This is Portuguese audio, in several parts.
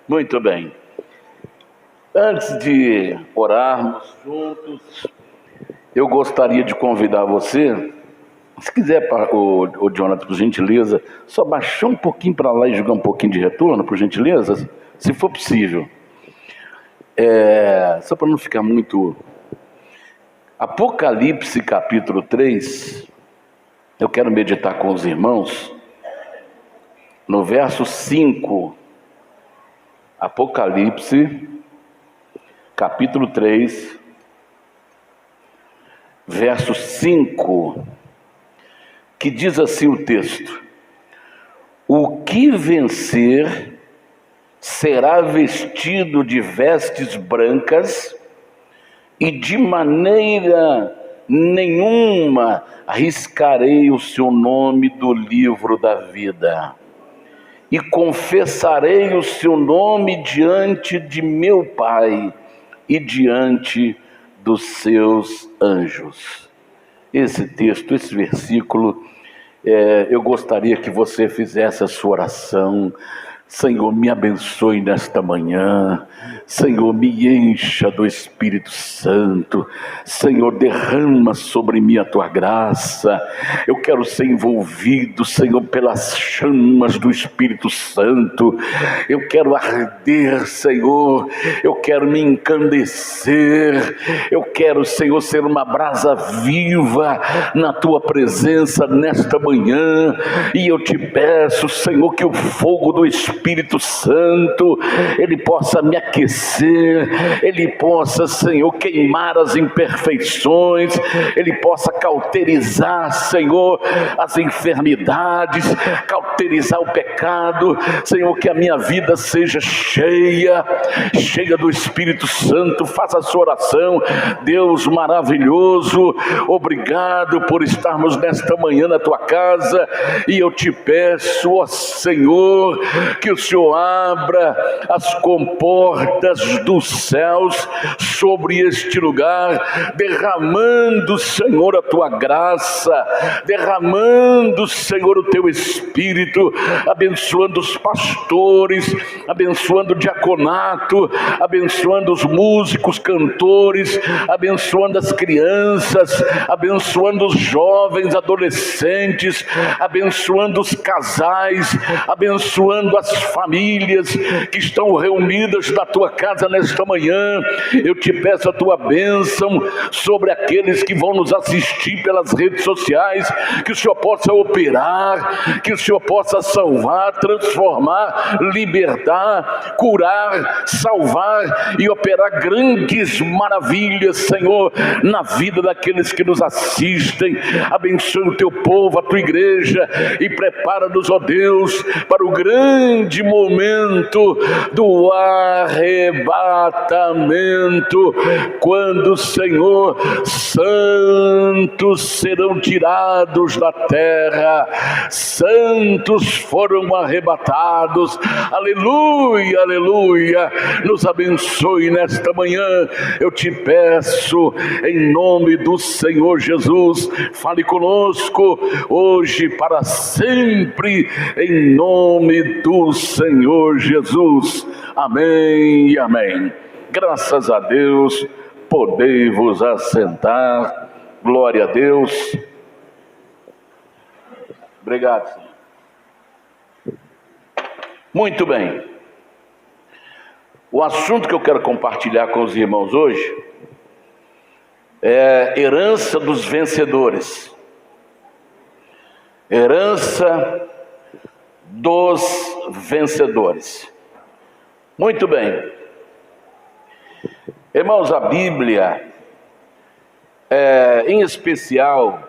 Muito bem. Antes de orarmos juntos, eu gostaria de convidar você, se quiser, o Jonathan, por gentileza, só baixar um pouquinho para lá e jogar um pouquinho de retorno, por gentileza, se for possível. Só para não ficar muito... Apocalipse capítulo 3, eu quero meditar com os irmãos, no verso 5, Apocalipse capítulo 3, verso 5, que diz assim o texto: o que vencer será vestido de vestes brancas, e de maneira nenhuma riscarei o seu nome do livro da vida, e confessarei o seu nome diante de meu Pai e diante dos seus anjos. Esse texto, esse versículo, eu gostaria que você fizesse a sua oração. Senhor, me abençoe nesta manhã. Senhor, me encha do Espírito Santo. Senhor, derrama sobre mim a tua graça. Eu quero ser envolvido, Senhor, pelas chamas do Espírito Santo. Eu quero arder, Senhor. Eu quero me encandecer. Eu quero, Senhor, ser uma brasa viva na tua presença nesta manhã. E eu te peço, Senhor, que o fogo do Espírito Santo, ele possa me aquecer, ele possa, Senhor, queimar as imperfeições, ele possa cauterizar, Senhor, as enfermidades, cauterizar o pecado. Senhor, que a minha vida seja cheia do Espírito Santo. Faça a sua oração. Deus maravilhoso, obrigado por estarmos nesta manhã na tua casa, e eu te peço, ó Senhor, que o Senhor abra as comportas dos céus sobre este lugar, derramando, Senhor, a tua graça, derramando, Senhor, o teu Espírito, abençoando os pastores, abençoando o diaconato, abençoando os músicos, cantores, abençoando as crianças, abençoando os jovens, adolescentes, abençoando os casais, abençoando as famílias que estão reunidas na tua casa nesta manhã. Eu te peço a tua bênção sobre aqueles que vão nos assistir pelas redes sociais, que o Senhor possa operar, que o Senhor possa salvar, transformar, libertar, curar, salvar e operar grandes maravilhas, Senhor, na vida daqueles que nos assistem. Abençoe o teu povo, a tua igreja, e prepara-nos, ó Deus, para o grande momento do arrebatamento, quando, Senhor, santos serão tirados da terra, santos foram arrebatados. Aleluia, aleluia. Nos abençoe nesta manhã, eu te peço, em nome do Senhor Jesus. Fale conosco hoje para sempre, em nome do Senhor Jesus. Amém e amém. Graças a Deus. Podei vos assentar. Glória a Deus. Obrigado, Senhor. Muito bem. O assunto que eu quero compartilhar com os irmãos hoje é herança dos vencedores. Herança dos vencedores. Muito bem. Irmãos, a Bíblia, em especial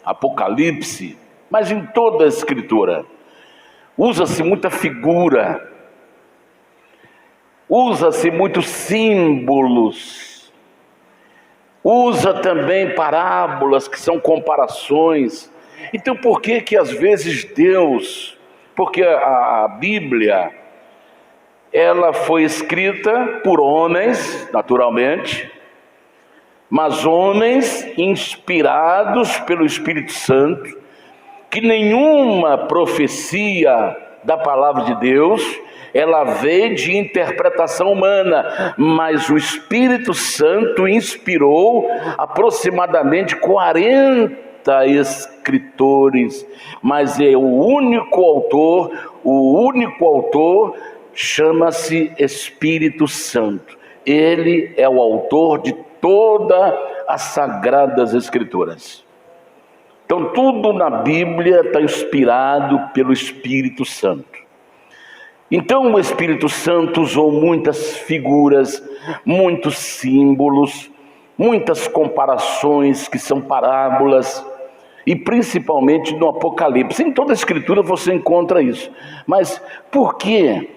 Apocalipse, mas em toda a Escritura, usa-se muita figura, usa-se muitos símbolos, usa também parábolas que são comparações. Então por que às vezes Deus, porque a Bíblia, ela foi escrita por homens, naturalmente, mas homens inspirados pelo Espírito Santo, que nenhuma profecia da palavra de Deus ela veio de interpretação humana, mas o Espírito Santo inspirou aproximadamente 40 escritores, mas é o único autor chama-se Espírito Santo. Ele é o autor de todas as Sagradas Escrituras. Então tudo na Bíblia está inspirado pelo Espírito Santo. Então o Espírito Santo usou muitas figuras, muitos símbolos, muitas comparações que são parábolas, e principalmente no Apocalipse. Em toda a Escritura você encontra isso. Mas por que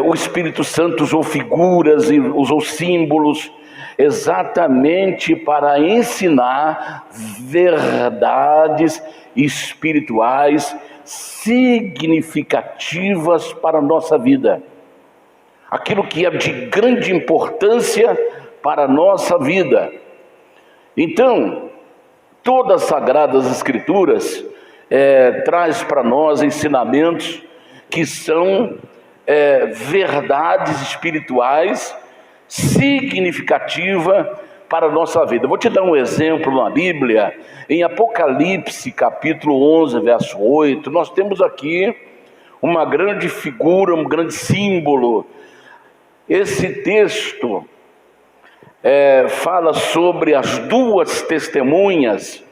o Espírito Santo usou figuras e usou símbolos? Exatamente para ensinar verdades espirituais significativas para a nossa vida. Aquilo que é de grande importância para a nossa vida. Então, todas as Sagradas Escrituras traz para nós ensinamentos que são verdades espirituais significativas para a nossa vida. Vou te dar um exemplo na Bíblia. Em Apocalipse, capítulo 11, verso 8, nós temos aqui uma grande figura, um grande símbolo. Esse texto fala sobre as duas testemunhas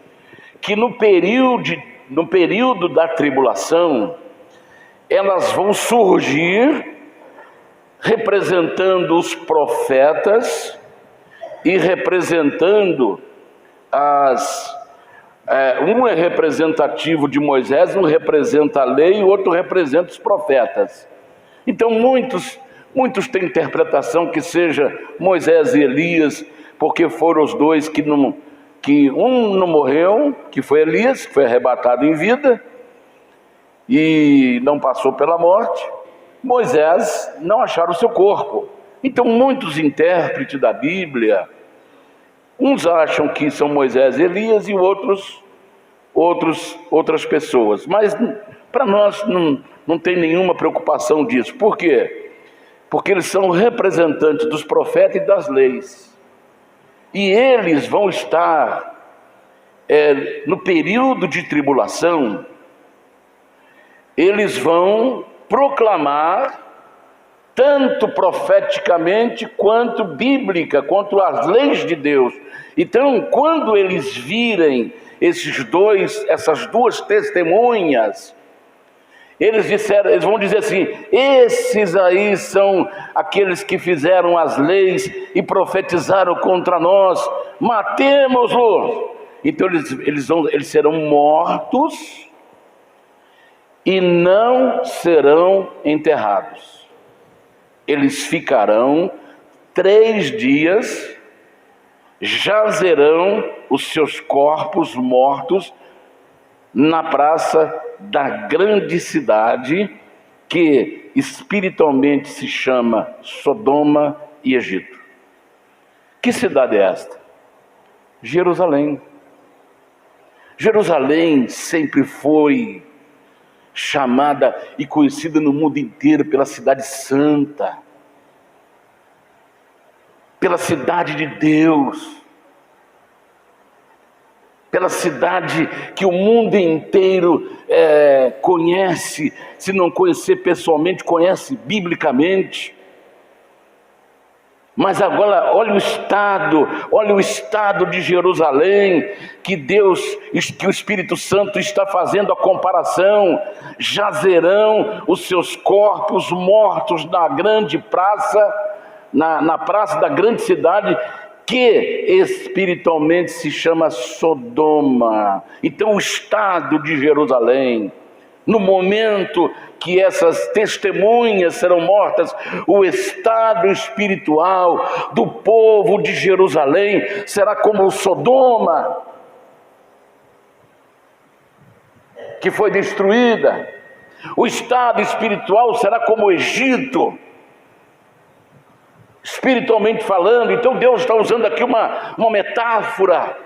que no período da tribulação, elas vão surgir representando os profetas e representando um é representativo de Moisés, um representa a lei e o outro representa os profetas. Então muitos têm interpretação que seja Moisés e Elias, porque foram os dois que um não morreu, que foi Elias, que foi arrebatado em vida e não passou pela morte. Moisés não acharam o seu corpo. Então muitos intérpretes da Bíblia, uns acham que são Moisés e Elias e outras pessoas. Mas para nós não tem nenhuma preocupação disso. Por quê? Porque eles são representantes dos profetas e das leis. E eles vão estar no período de tribulação, eles vão proclamar, tanto profeticamente quanto bíblica, quanto as leis de Deus. Então, quando eles virem essas duas testemunhas, eles vão dizer assim: esses aí são aqueles que fizeram as leis e profetizaram contra nós, matemos-los. Então eles serão mortos e não serão enterrados. Eles ficarão 3 dias, jazerão os seus corpos mortos na praça da grande cidade, que espiritualmente se chama Sodoma e Egito. Que cidade é esta? Jerusalém. Jerusalém sempre foi chamada e conhecida no mundo inteiro pela cidade santa, pela cidade de Deus, pela cidade que o mundo inteiro conhece, se não conhecer pessoalmente, conhece biblicamente. Mas agora olha o estado de Jerusalém, que o Espírito Santo está fazendo a comparação. Jazerão os seus corpos mortos na grande praça, na praça da grande cidade, que espiritualmente se chama Sodoma. Então o estado de Jerusalém, no momento que essas testemunhas serão mortas, o estado espiritual do povo de Jerusalém será como Sodoma, que foi destruída. O estado espiritual será como o Egito, espiritualmente falando. Então Deus está usando aqui uma metáfora,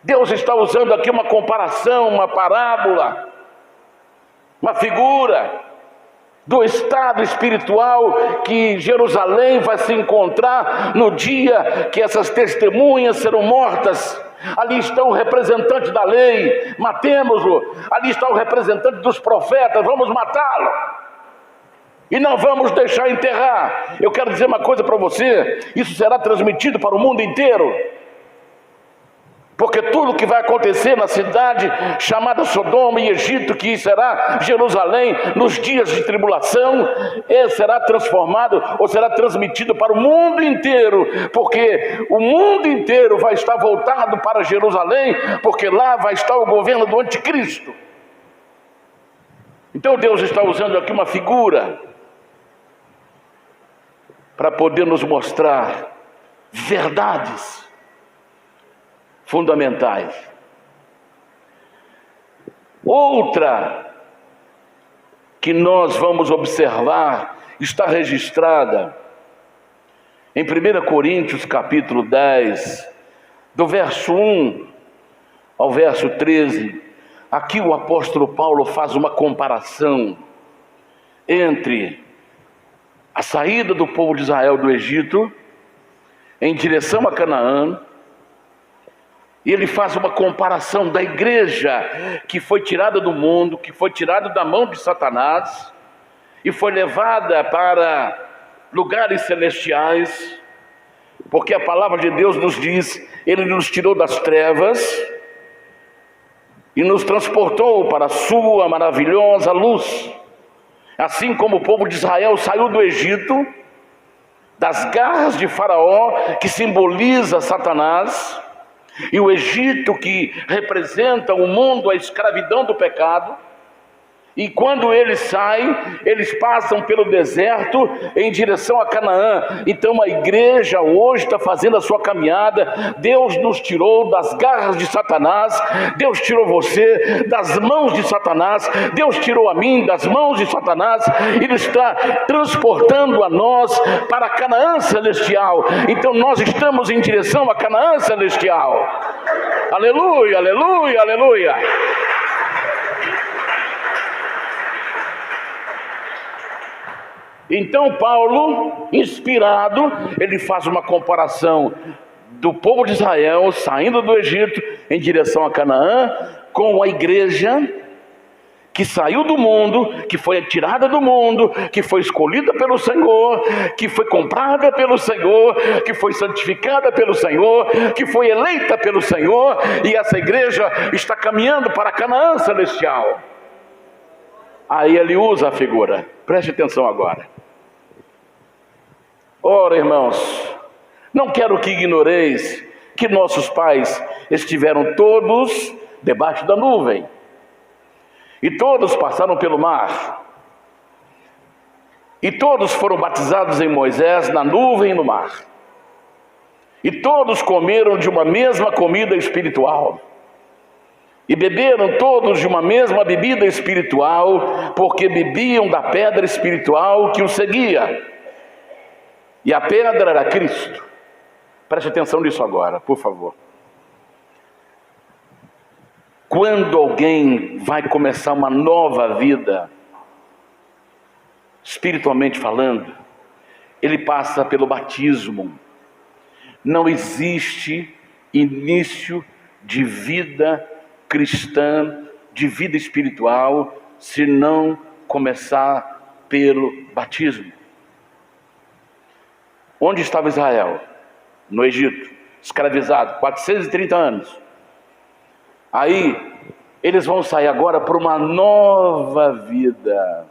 Deus está usando aqui uma comparação, uma parábola, uma figura. do estado espiritual que Jerusalém vai se encontrar no dia que essas testemunhas serão mortas. Ali está o representante da lei, matemos-o. Ali está o representante dos profetas, vamos matá-lo. E não vamos deixar enterrar. Eu quero dizer uma coisa para você: isso será transmitido para o mundo inteiro. Porque tudo que vai acontecer na cidade chamada Sodoma e Egito, que será Jerusalém, nos dias de tribulação, será transformado ou será transmitido para o mundo inteiro. Porque o mundo inteiro vai estar voltado para Jerusalém, porque lá vai estar o governo do anticristo. Então Deus está usando aqui uma figura para poder nos mostrar verdades fundamentais. Outra que nós vamos observar está registrada em 1 Coríntios capítulo 10, do verso 1 ao verso 13. Aqui o apóstolo Paulo faz uma comparação entre a saída do povo de Israel do Egito em direção a Canaã. E ele faz uma comparação da igreja que foi tirada do mundo, que foi tirada da mão de Satanás e foi levada para lugares celestiais, porque a palavra de Deus nos diz: ele nos tirou das trevas e nos transportou para a sua maravilhosa luz. Assim como o povo de Israel saiu do Egito, das garras de Faraó, que simboliza Satanás, e o Egito, que representa o mundo, a escravidão do pecado. E quando eles saem, eles passam pelo deserto em direção a Canaã. Então a igreja hoje está fazendo a sua caminhada. Deus nos tirou das garras de Satanás. Deus tirou você das mãos de Satanás. Deus tirou a mim das mãos de Satanás. Ele está transportando a nós para Canaã celestial. Então nós estamos em direção a Canaã celestial. Aleluia, aleluia, aleluia. Então Paulo, inspirado, ele faz uma comparação do povo de Israel saindo do Egito em direção a Canaã com a igreja que saiu do mundo, que foi tirada do mundo, que foi escolhida pelo Senhor, que foi comprada pelo Senhor, que foi santificada pelo Senhor, que foi eleita pelo Senhor, e essa igreja está caminhando para Canaã celestial. Aí ele usa a figura, preste atenção agora. Ora, irmãos, não quero que ignoreis que nossos pais estiveram todos debaixo da nuvem, e todos passaram pelo mar, e todos foram batizados em Moisés na nuvem e no mar, e todos comeram de uma mesma comida espiritual, e beberam todos de uma mesma bebida espiritual, porque bebiam da pedra espiritual que os seguia, e a pedra era Cristo. Preste atenção nisso agora, por favor. Quando alguém vai começar uma nova vida, espiritualmente falando, ele passa pelo batismo. Não existe início de vida cristã, de vida espiritual, se não começar pelo batismo. Onde estava Israel? No Egito, escravizado, 430 anos. Aí, eles vão sair agora para uma nova vida,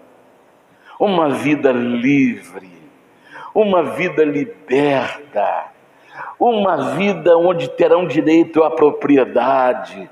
uma vida livre, uma vida liberta, uma vida onde terão direito à propriedade,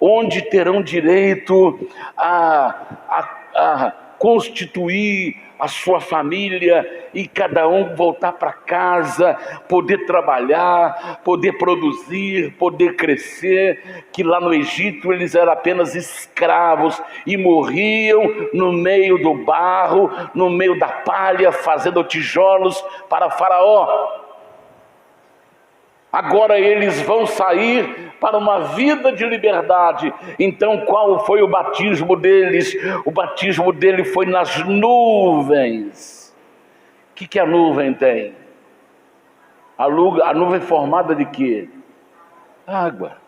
onde terão direito a constituir a sua família e cada um voltar para casa, poder trabalhar, poder produzir, poder crescer, que lá no Egito eles eram apenas escravos e morriam no meio do barro, no meio da palha, fazendo tijolos para Faraó. Agora eles vão sair para uma vida de liberdade. Então, qual foi o batismo deles? O batismo dele foi nas nuvens. O que a nuvem tem? A nuvem é formada de quê? Água.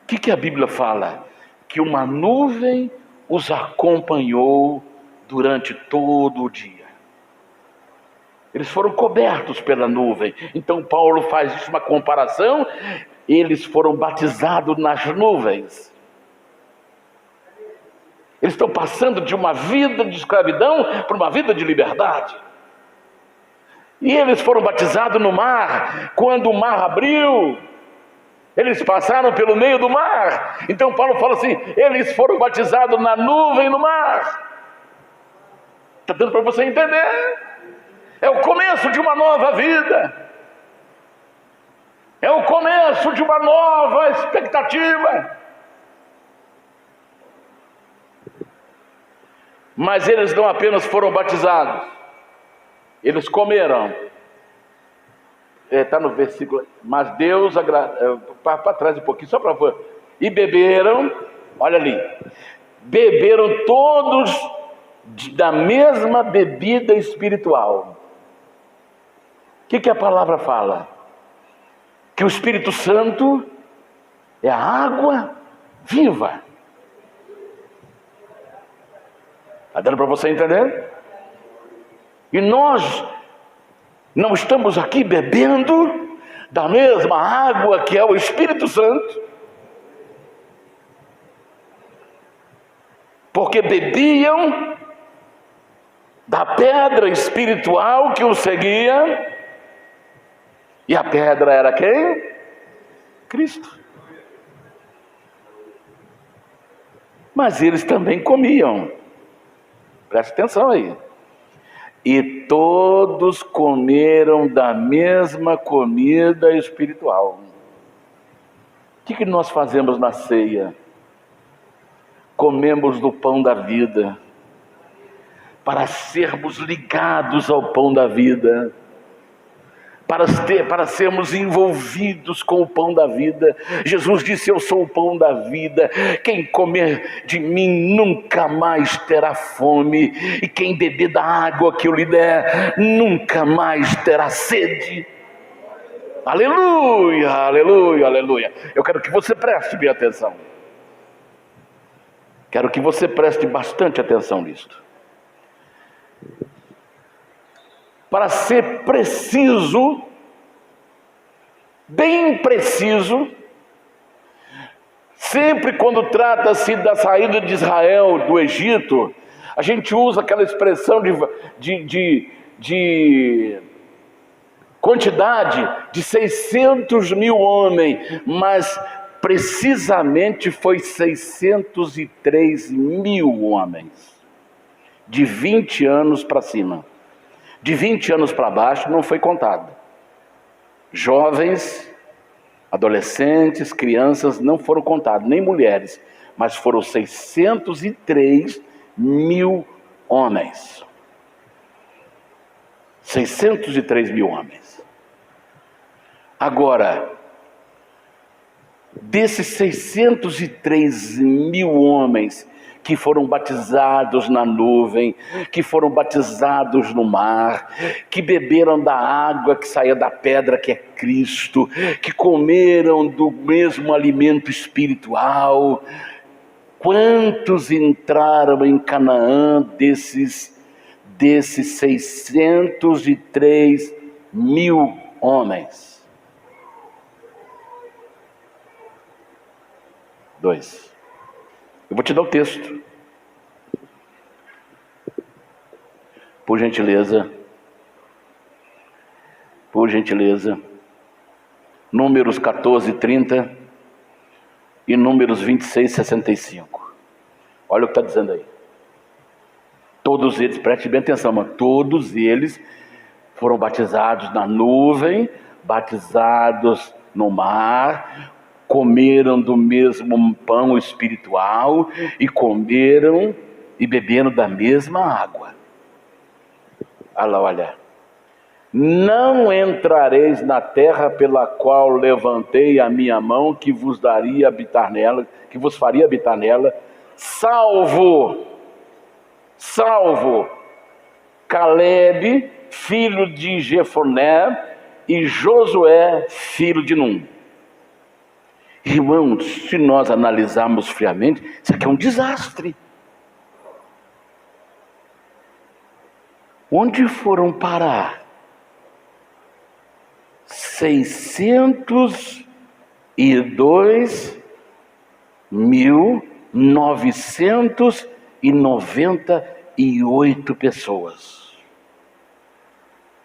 O que a Bíblia fala? Que uma nuvem os acompanhou durante todo o dia. Eles foram cobertos pela nuvem. Então Paulo faz isso, uma comparação. Eles foram batizados nas nuvens. Eles estão passando de uma vida de escravidão para uma vida de liberdade. E eles foram batizados no mar. Quando o mar abriu, eles passaram pelo meio do mar. Então Paulo fala assim: eles foram batizados na nuvem no mar. Está dando para você entender? É o começo de uma nova vida. É o começo de uma nova expectativa. Mas eles não apenas foram batizados, eles comeram. Está no versículo. Mas Deus para trás um pouquinho, só para ver. E beberam, olha ali, beberam todos da mesma bebida espiritual. O que a palavra fala? Que o Espírito Santo é a água viva. Está dando para você entender? E nós não estamos aqui bebendo da mesma água que é o Espírito Santo, porque bebiam da pedra espiritual que os seguia. E a pedra era quem? Cristo. Mas eles também comiam. Preste atenção aí. E todos comeram da mesma comida espiritual. O que nós fazemos na ceia? Comemos do pão da vida, para sermos ligados ao pão da vida, para sermos envolvidos com o pão da vida. Jesus disse: eu sou o pão da vida, quem comer de mim nunca mais terá fome, e quem beber da água que eu lhe der nunca mais terá sede. Aleluia, aleluia, aleluia. Eu quero que você preste bem atenção. Quero que você preste bastante atenção nisto. Para ser preciso, bem preciso, sempre quando trata-se da saída de Israel do Egito, a gente usa aquela expressão de quantidade de 600 mil homens, mas precisamente foi 603 mil homens, de 20 anos para cima. De 20 anos para baixo não foi contado. Jovens, adolescentes, crianças não foram contados, nem mulheres, mas foram 603 mil homens. 603 mil homens. Agora, desses 603 mil homens que foram batizados na nuvem, que foram batizados no mar, que beberam da água que saía da pedra que é Cristo, que comeram do mesmo alimento espiritual, quantos entraram em Canaã desses 603 mil homens? 2. Eu vou te dar o texto. Por gentileza. Por gentileza. Números 14, 30 e Números 26, 65. Olha o que está dizendo aí. Todos eles, preste bem atenção, mano. Todos eles foram batizados na nuvem, batizados no mar, comeram do mesmo pão espiritual e comeram e beberam da mesma água. Olha lá, olha. não entrareis na terra pela qual levantei a minha mão, que vos daria habitar nela, que vos faria habitar nela, salvo Calebe, filho de Jefoné, e Josué, filho de Num. Irmãos, se nós analisarmos friamente, isso aqui é um desastre. Onde foram parar 602.998 pessoas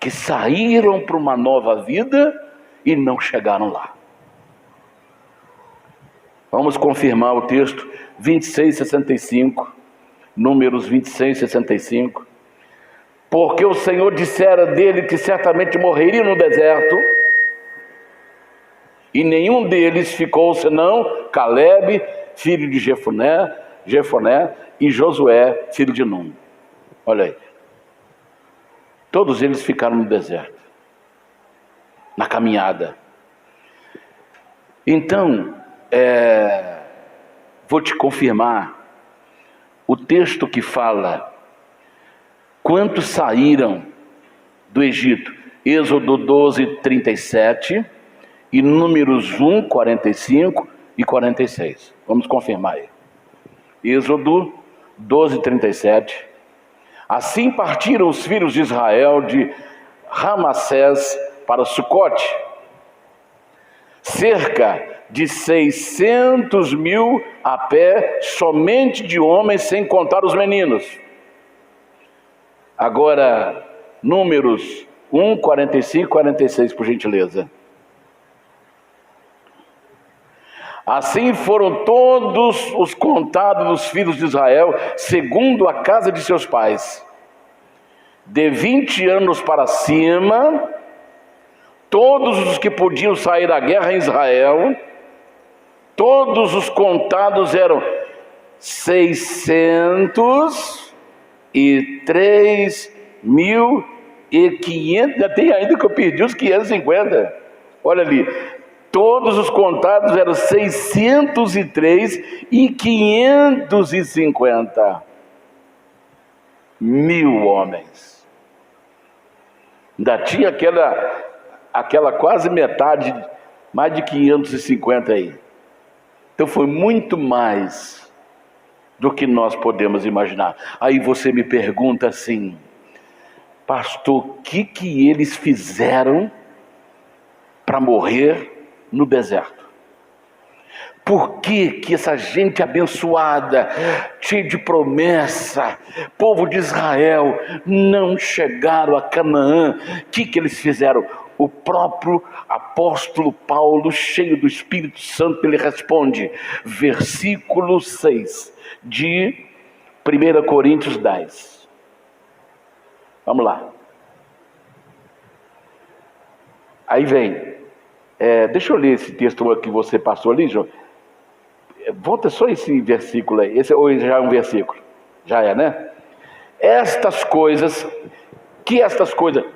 que saíram para uma nova vida e não chegaram lá? Vamos confirmar o texto 26:65, Números 26:65. Porque o Senhor dissera dele que certamente morreria no deserto, e nenhum deles ficou senão Calebe, filho de Jefoné, e Josué, filho de Num. Olha aí. Todos eles ficaram no deserto, na caminhada. Então, vou te confirmar o texto que fala quantos saíram do Egito. Êxodo 12:37 e Números 1:45 e 46. Vamos confirmar aí. Êxodo 12:37. Assim partiram os filhos de Israel de Ramassés para Sucote, cerca de 600.000 a pé, somente de homens, sem contar os meninos. Agora, Números 1:45 e 46, por gentileza. Assim foram todos os contados dos filhos de Israel, segundo a casa de seus pais. De 20 anos para cima, todos os que podiam sair da guerra em Israel, todos os contados eram 603.500. Tem ainda que eu perdi os 550. Olha ali. Todos os contados eram 603.550 mil homens. Ainda tinha aquela quase metade, mais de 550 aí. Então foi muito mais do que nós podemos imaginar. Aí você me pergunta assim: pastor, o que eles fizeram para morrer no deserto? Por que essa gente abençoada, cheia de promessa, povo de Israel, não chegaram a Canaã? O que eles fizeram? O próprio apóstolo Paulo, cheio do Espírito Santo, ele responde, versículo 6 de 1 Coríntios 10. Vamos lá. Aí vem. Deixa eu ler esse texto que você passou ali, João. Volta só esse versículo aí. Esse ou já é um versículo? Já é, né? Estas coisas,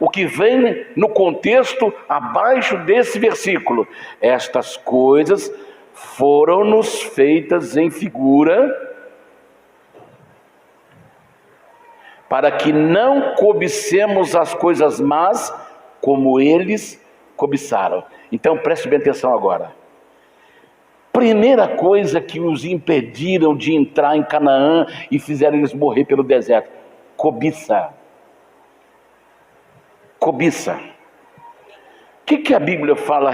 o que vem no contexto abaixo desse versículo, estas coisas foram-nos feitas em figura, para que não cobicemos as coisas más como eles cobiçaram. Então preste bem atenção agora. Primeira coisa que os impediram de entrar em Canaã e fizeram eles morrer pelo deserto: cobiça. Cobiça. O que a Bíblia fala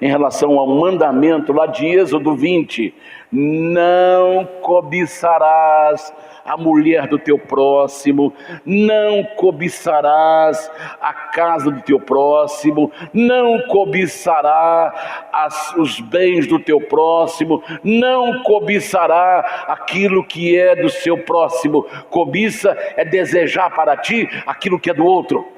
em relação ao mandamento lá de Êxodo 20? Não cobiçarás a mulher do teu próximo, não cobiçarás a casa do teu próximo, não cobiçarás os bens do teu próximo, não cobiçará aquilo que é do seu próximo. Cobiça é desejar para ti aquilo que é do outro.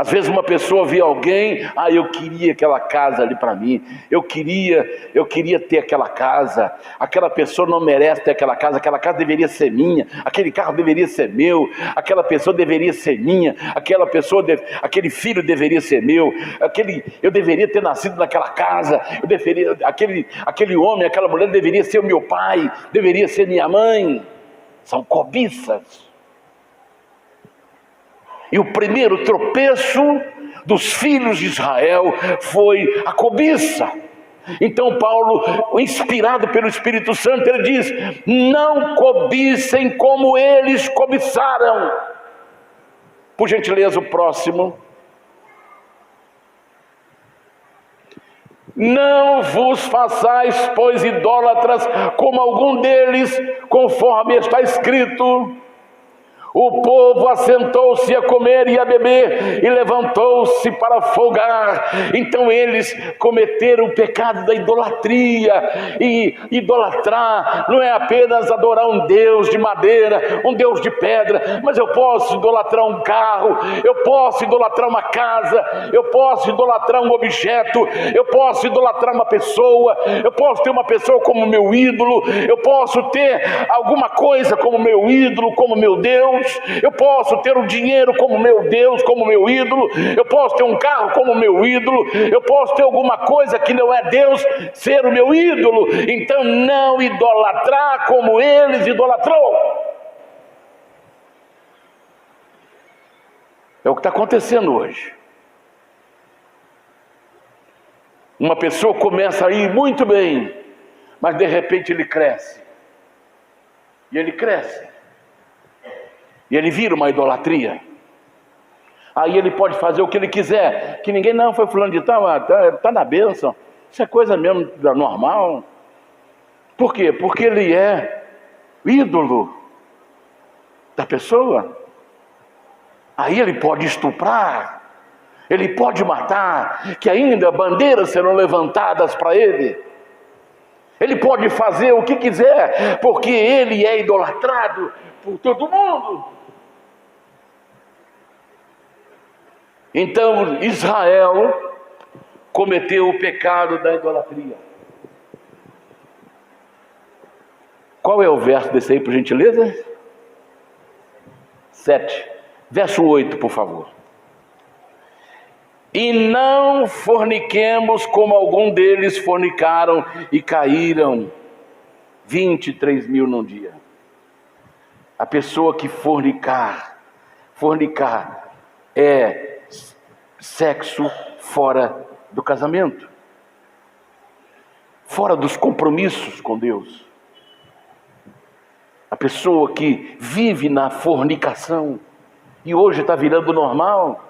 Às vezes uma pessoa vê alguém, eu queria aquela casa ali para mim, eu queria ter aquela casa, aquela pessoa não merece ter aquela casa deveria ser minha, aquele carro deveria ser meu, aquela pessoa deveria ser minha, aquele filho deveria ser meu, eu deveria ter nascido naquela casa, aquele homem, aquela mulher deveria ser o meu pai, deveria ser minha mãe. São cobiças. E o primeiro tropeço dos filhos de Israel foi a cobiça. Então Paulo, inspirado pelo Espírito Santo, ele diz: não cobicem como eles cobiçaram. Por gentileza, o próximo. Não vos façais, pois, idólatras, como algum deles, conforme está escrito: o povo assentou-se a comer e a beber, e levantou-se para folgar. Então eles cometeram o pecado da idolatria. E idolatrar não é apenas adorar um Deus de madeira, um Deus de pedra, mas eu posso idolatrar um carro, eu posso idolatrar uma casa, eu posso idolatrar um objeto, eu posso idolatrar uma pessoa, eu posso ter uma pessoa como meu ídolo, eu posso ter alguma coisa como meu ídolo, como meu Deus. Eu posso ter o dinheiro como meu Deus, como meu ídolo. Eu posso ter um carro como meu ídolo. Eu posso ter alguma coisa que não é Deus ser o meu ídolo. Então não idolatrar como eles idolatrou. É o que está acontecendo hoje. Uma pessoa começa a ir muito bem, mas de repente ele cresce. E ele cresce. E ele vira uma idolatria. Aí ele pode fazer o que ele quiser. Que ninguém, não, foi fulano de tal, tá na bênção. Isso é coisa mesmo normal. Por quê? Porque ele é ídolo da pessoa. Aí ele pode estuprar, ele pode matar, que ainda bandeiras serão levantadas para ele. Ele pode fazer o que quiser, porque ele é idolatrado por todo mundo. Então Israel cometeu o pecado da idolatria. Qual é o verso desse aí, por gentileza? 7. Verso 8, por favor. E não forniquemos como algum deles fornicaram e caíram 23 mil num dia. A pessoa que fornicar é sexo fora do casamento, fora dos compromissos com Deus. A pessoa que vive na fornicação e hoje está virando normal.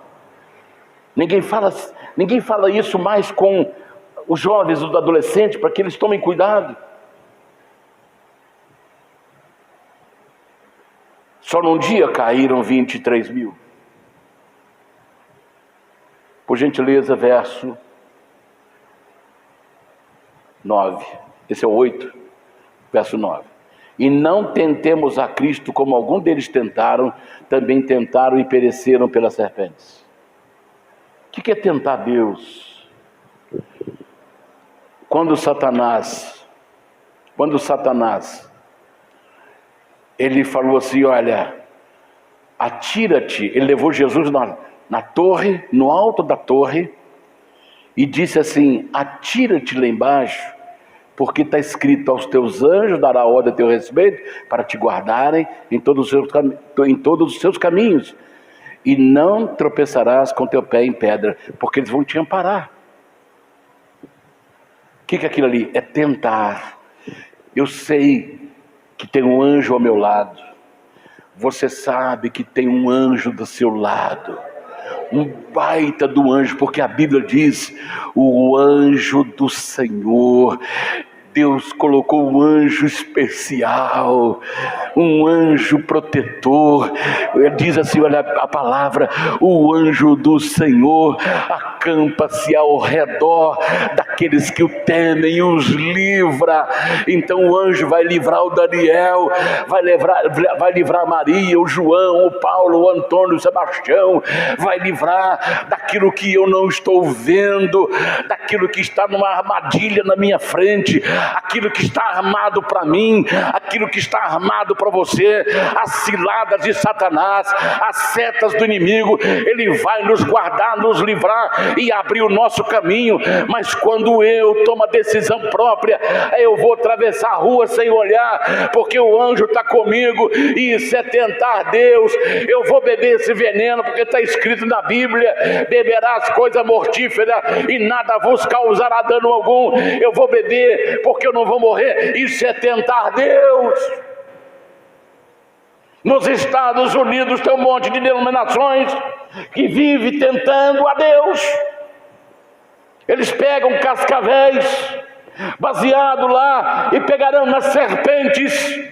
Ninguém fala isso mais com os jovens, os adolescentes, para que eles tomem cuidado. Só num dia caíram 23 mil. Por gentileza, verso 9. Esse é o 8, verso 9. E não tentemos a Cristo como algum deles tentaram, também tentaram e pereceram pelas serpentes. O que é tentar Deus? Quando Satanás, ele falou assim, olha, atira-te. Ele levou Jesus na torre, no alto da torre, e disse assim, atira-te lá embaixo, porque está escrito, aos teus anjos dará ordem a teu respeito, para te guardarem em todos os seus caminhos, e não tropeçarás com teu pé em pedra, porque eles vão te amparar. O que é aquilo ali? É tentar. Eu sei que tem um anjo ao meu lado. Você sabe que tem um anjo do seu lado. Um baita do anjo, porque a Bíblia diz, o anjo do Senhor Deus colocou um anjo especial, um anjo protetor. Diz assim, olha a palavra: o anjo do Senhor acampa-se ao redor daqueles que o temem e os livra. Então o anjo vai livrar o Daniel, vai livrar Maria, o João, o Paulo, o Antônio, o Sebastião, vai livrar daquilo que eu não estou vendo, daquilo que está numa armadilha na minha frente, aquilo que está armado para mim, aquilo que está armado para você, as ciladas de Satanás, as setas do inimigo. Ele vai nos guardar, nos livrar e abrir o nosso caminho. Mas quando eu tomo a decisão própria, eu vou atravessar a rua sem olhar, porque o anjo está comigo, e isso é tentar Deus. Eu vou beber esse veneno, porque está escrito na Bíblia: beberás coisa mortífera e nada vos causará dano algum. Eu vou beber porque eu não vou morrer. Isso é tentar Deus. Nos Estados Unidos tem um monte de denominações que vive tentando a Deus. Eles pegam cascavéis baseado lá e pegarão nas serpentes,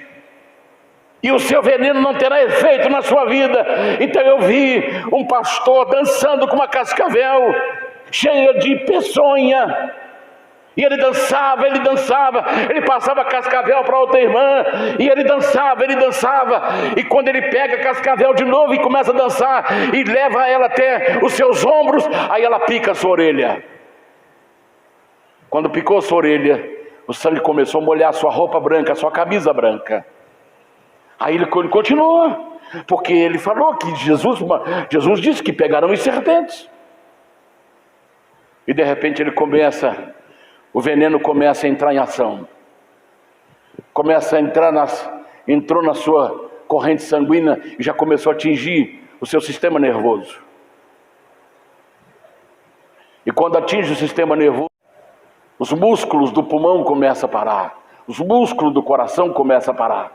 e o seu veneno não terá efeito na sua vida. Então eu vi um pastor dançando com uma cascavel cheia de peçonha, e ele dançava, ele passava cascavel para outra irmã, e ele dançava, e quando ele pega a cascavel de novo e começa a dançar, e leva ela até os seus ombros, aí ela pica a sua orelha. Quando picou a sua orelha, o sangue começou a molhar a sua roupa branca, a sua camisa branca. Aí ele continuou, porque ele falou que Jesus disse que pegarão os serpentes. E de repente o veneno começa a entrar em ação. Começa a entrar entrou na sua corrente sanguínea e já começou a atingir o seu sistema nervoso. E quando atinge o sistema nervoso, os músculos do pulmão começam a parar, os músculos do coração começam a parar,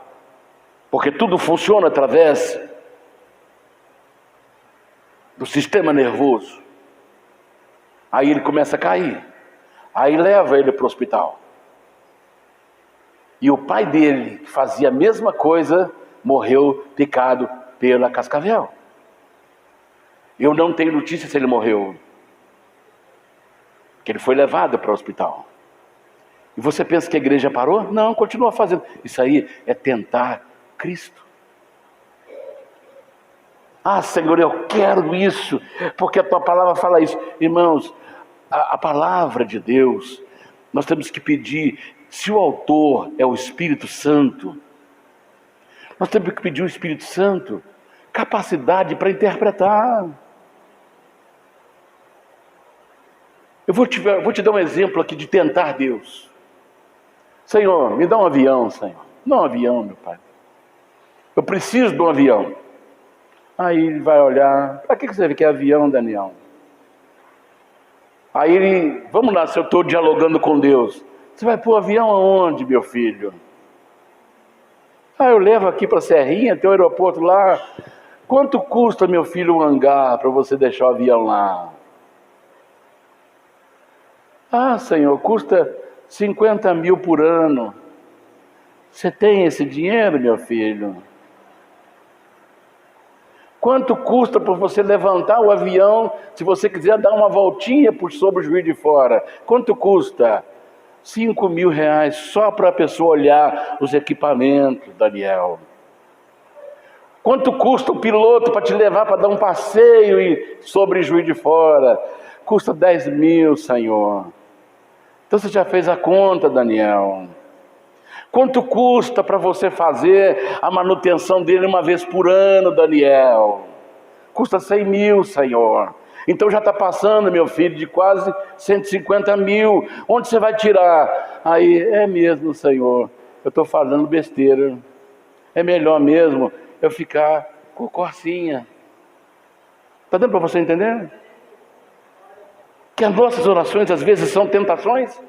porque tudo funciona através do sistema nervoso. Aí ele começa a cair, aí leva ele para o hospital. E o pai dele, que fazia a mesma coisa, morreu picado pela cascavel. Eu não tenho notícia se ele morreu, que ele foi levado para o hospital. E você pensa que a igreja parou? Não, continua fazendo. Isso aí é tentar Cristo. Ah, Senhor, eu quero isso, porque a tua palavra fala isso. Irmãos, a palavra de Deus, nós temos que pedir. Se o autor é o Espírito Santo, nós temos que pedir o Espírito Santo capacidade para interpretar. Eu vou te dar um exemplo aqui de tentar Deus. Senhor, me dá um avião, Senhor. Não um avião, meu Pai. Eu preciso de um avião. Aí ele vai olhar: para que você quer avião, Daniel? Aí vamos lá, se eu estou dialogando com Deus. Você vai pôr o avião aonde, meu filho? Eu levo aqui para a Serrinha, tem um aeroporto lá. Quanto custa, meu filho, um hangar para você deixar o avião lá? Senhor, custa 50 mil por ano. Você tem esse dinheiro, meu filho? Quanto custa para você levantar o avião, se você quiser dar uma voltinha por sobre o Juiz de Fora? Quanto custa? 5 mil reais só para a pessoa olhar os equipamentos, Daniel. Quanto custa o piloto para te levar para dar um passeio sobre Juiz de Fora? Custa 10 mil, Senhor. Então você já fez a conta, Daniel. Quanto custa para você fazer a manutenção dele uma vez por ano, Daniel? Custa 100 mil, Senhor. Então já está passando, meu filho, de quase 150 mil. Onde você vai tirar? Aí, é mesmo, Senhor, eu estou falando besteira. É melhor mesmo eu ficar com corcinha. Está dando para você entender? Que as nossas orações às vezes são tentações.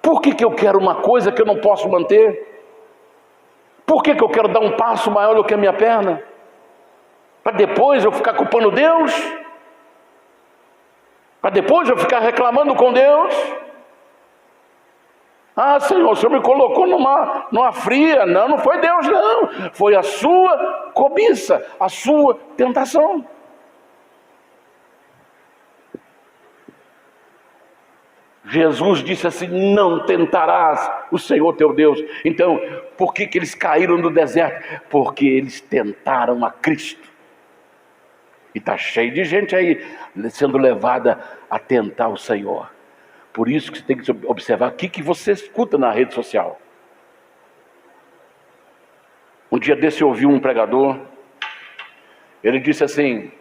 Por que eu quero uma coisa que eu não posso manter? Por que eu quero dar um passo maior do que a minha perna? Para depois eu ficar culpando Deus? Para depois eu ficar reclamando com Deus? Ah, Senhor, o Senhor me colocou numa fria. Não, não foi Deus, não. Foi a sua cobiça, a sua tentação. Jesus disse assim: não tentarás o Senhor teu Deus. Então, por que eles caíram no deserto? Porque eles tentaram a Cristo. E está cheio de gente aí sendo levada a tentar o Senhor. Por isso que você tem que observar o que você escuta na rede social. Um dia desse eu ouvi um pregador. Ele disse assim: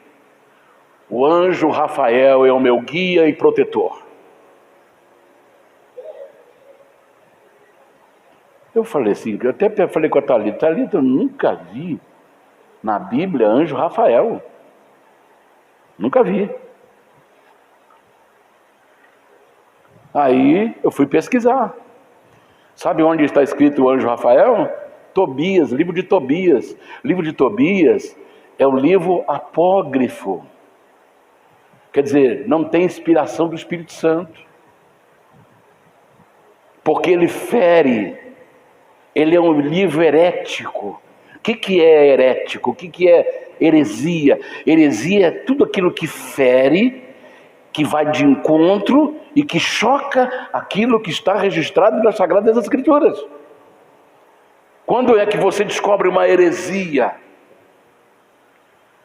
o anjo Rafael é o meu guia e protetor. Eu falei assim, eu até falei com a Thalita: Thalita, eu nunca vi na Bíblia anjo Rafael. Nunca vi. Aí eu fui pesquisar. Sabe onde está escrito o anjo Rafael? Tobias, livro de Tobias. Livro de Tobias é o livro apócrifo. Quer dizer, não tem inspiração do Espírito Santo. Porque ele fere. Ele é um livro herético. O que é herético? O que é heresia? Heresia é tudo aquilo que fere, que vai de encontro e que choca aquilo que está registrado nas Sagradas Escrituras. Quando é que você descobre uma heresia?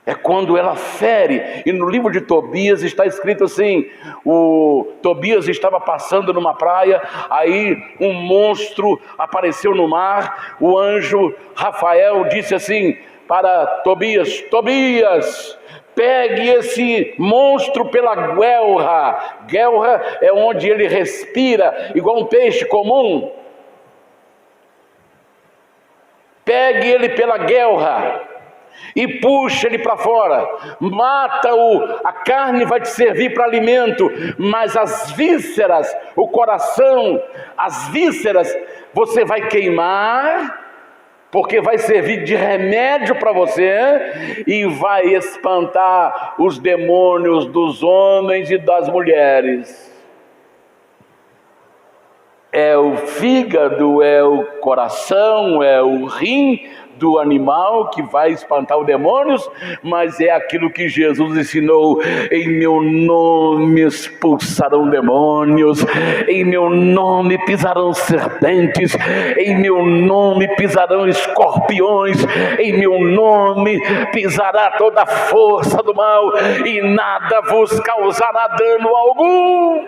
É quando ela fere. E no livro de Tobias está escrito assim: o Tobias estava passando numa praia, aí um monstro apareceu no mar. O anjo Rafael disse assim para Tobias: Tobias, pegue esse monstro pela guelra. Guelra é onde ele respira, igual um peixe comum. Pegue ele pela guelra e puxa ele para fora, mata-o. A carne vai te servir para alimento, mas as vísceras, o coração, as vísceras, você vai queimar, porque vai servir de remédio para você e vai espantar os demônios dos homens e das mulheres. É o fígado, é o coração, é o rim do animal que vai espantar os demônios, mas é aquilo que Jesus ensinou: em meu nome expulsarão demônios, em meu nome pisarão serpentes, em meu nome pisarão escorpiões, em meu nome pisará toda a força do mal e nada vos causará dano algum.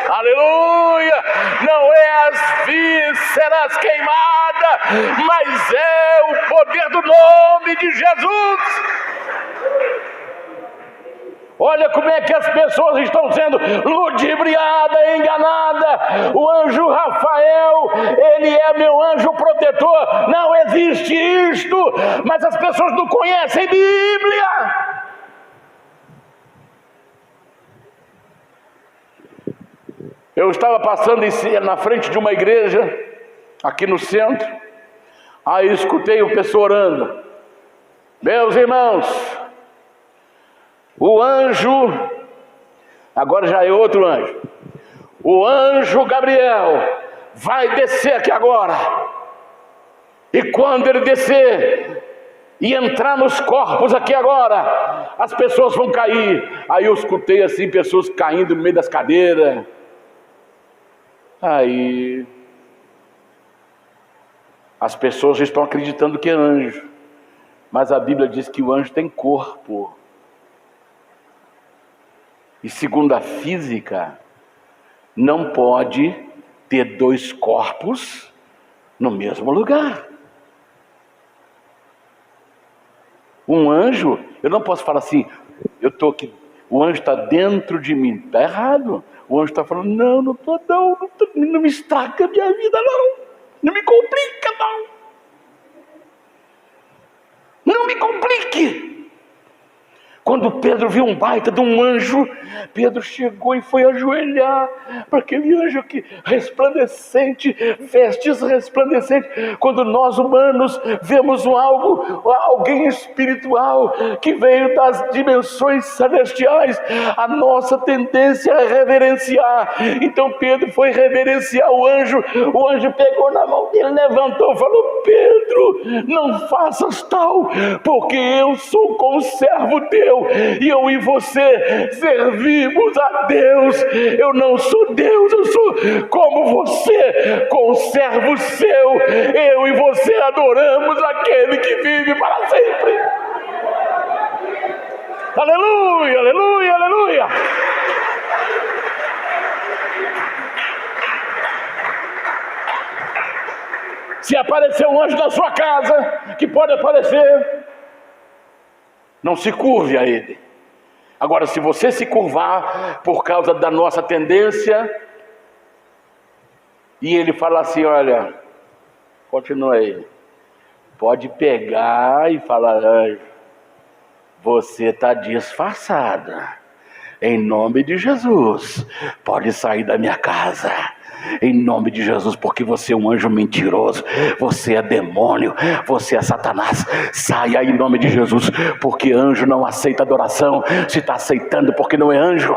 Aleluia! Não é as vísceras queimadas, mas é o poder do nome de Jesus. Olha como é que as pessoas estão sendo ludibriadas, enganadas. O anjo Rafael, ele é meu anjo protetor. Não existe isto, mas as pessoas não conhecem Bíblia. Eu estava passando na frente de uma igreja, aqui no centro, aí escutei o pessoal orando. Meus irmãos, o anjo, agora já é outro anjo, o anjo Gabriel vai descer aqui agora. E quando ele descer e entrar nos corpos aqui agora, as pessoas vão cair. Aí eu escutei assim, pessoas caindo no meio das cadeiras. Aí as pessoas estão acreditando que é anjo, mas a Bíblia diz que o anjo tem corpo. E segundo a física, não pode ter dois corpos no mesmo lugar. Um anjo, eu não posso falar assim, eu estou aqui, o anjo está dentro de mim. Está errado. O anjo está falando: não estou, não me estraga a minha vida, não me complica, não me complique. Quando Pedro viu um baita de um anjo, Pedro chegou e foi ajoelhar para aquele anjo que resplandecente, vestes resplandecentes. Quando nós humanos vemos alguém espiritual que veio das dimensões celestiais, a nossa tendência é reverenciar. Então Pedro foi reverenciar o anjo pegou na mão dele, levantou e falou: Pedro, não faças tal, porque eu sou conservo teu, e eu e você servimos a Deus. Eu não sou Deus, eu sou como você, conservo seu. Eu e você adoramos aquele que vive para sempre. Aleluia, aleluia, aleluia. Se aparecer um anjo na sua casa, que pode aparecer, não se curve a ele. Agora, se você se curvar por causa da nossa tendência, e ele falar assim: olha, continua aí, pode pegar e falar: anjo, você está disfarçada, em nome de Jesus, pode sair da minha casa, em nome de Jesus, porque você é um anjo mentiroso, você é demônio, você é Satanás. Saia em nome de Jesus, porque anjo não aceita adoração. Se está aceitando, porque não é anjo.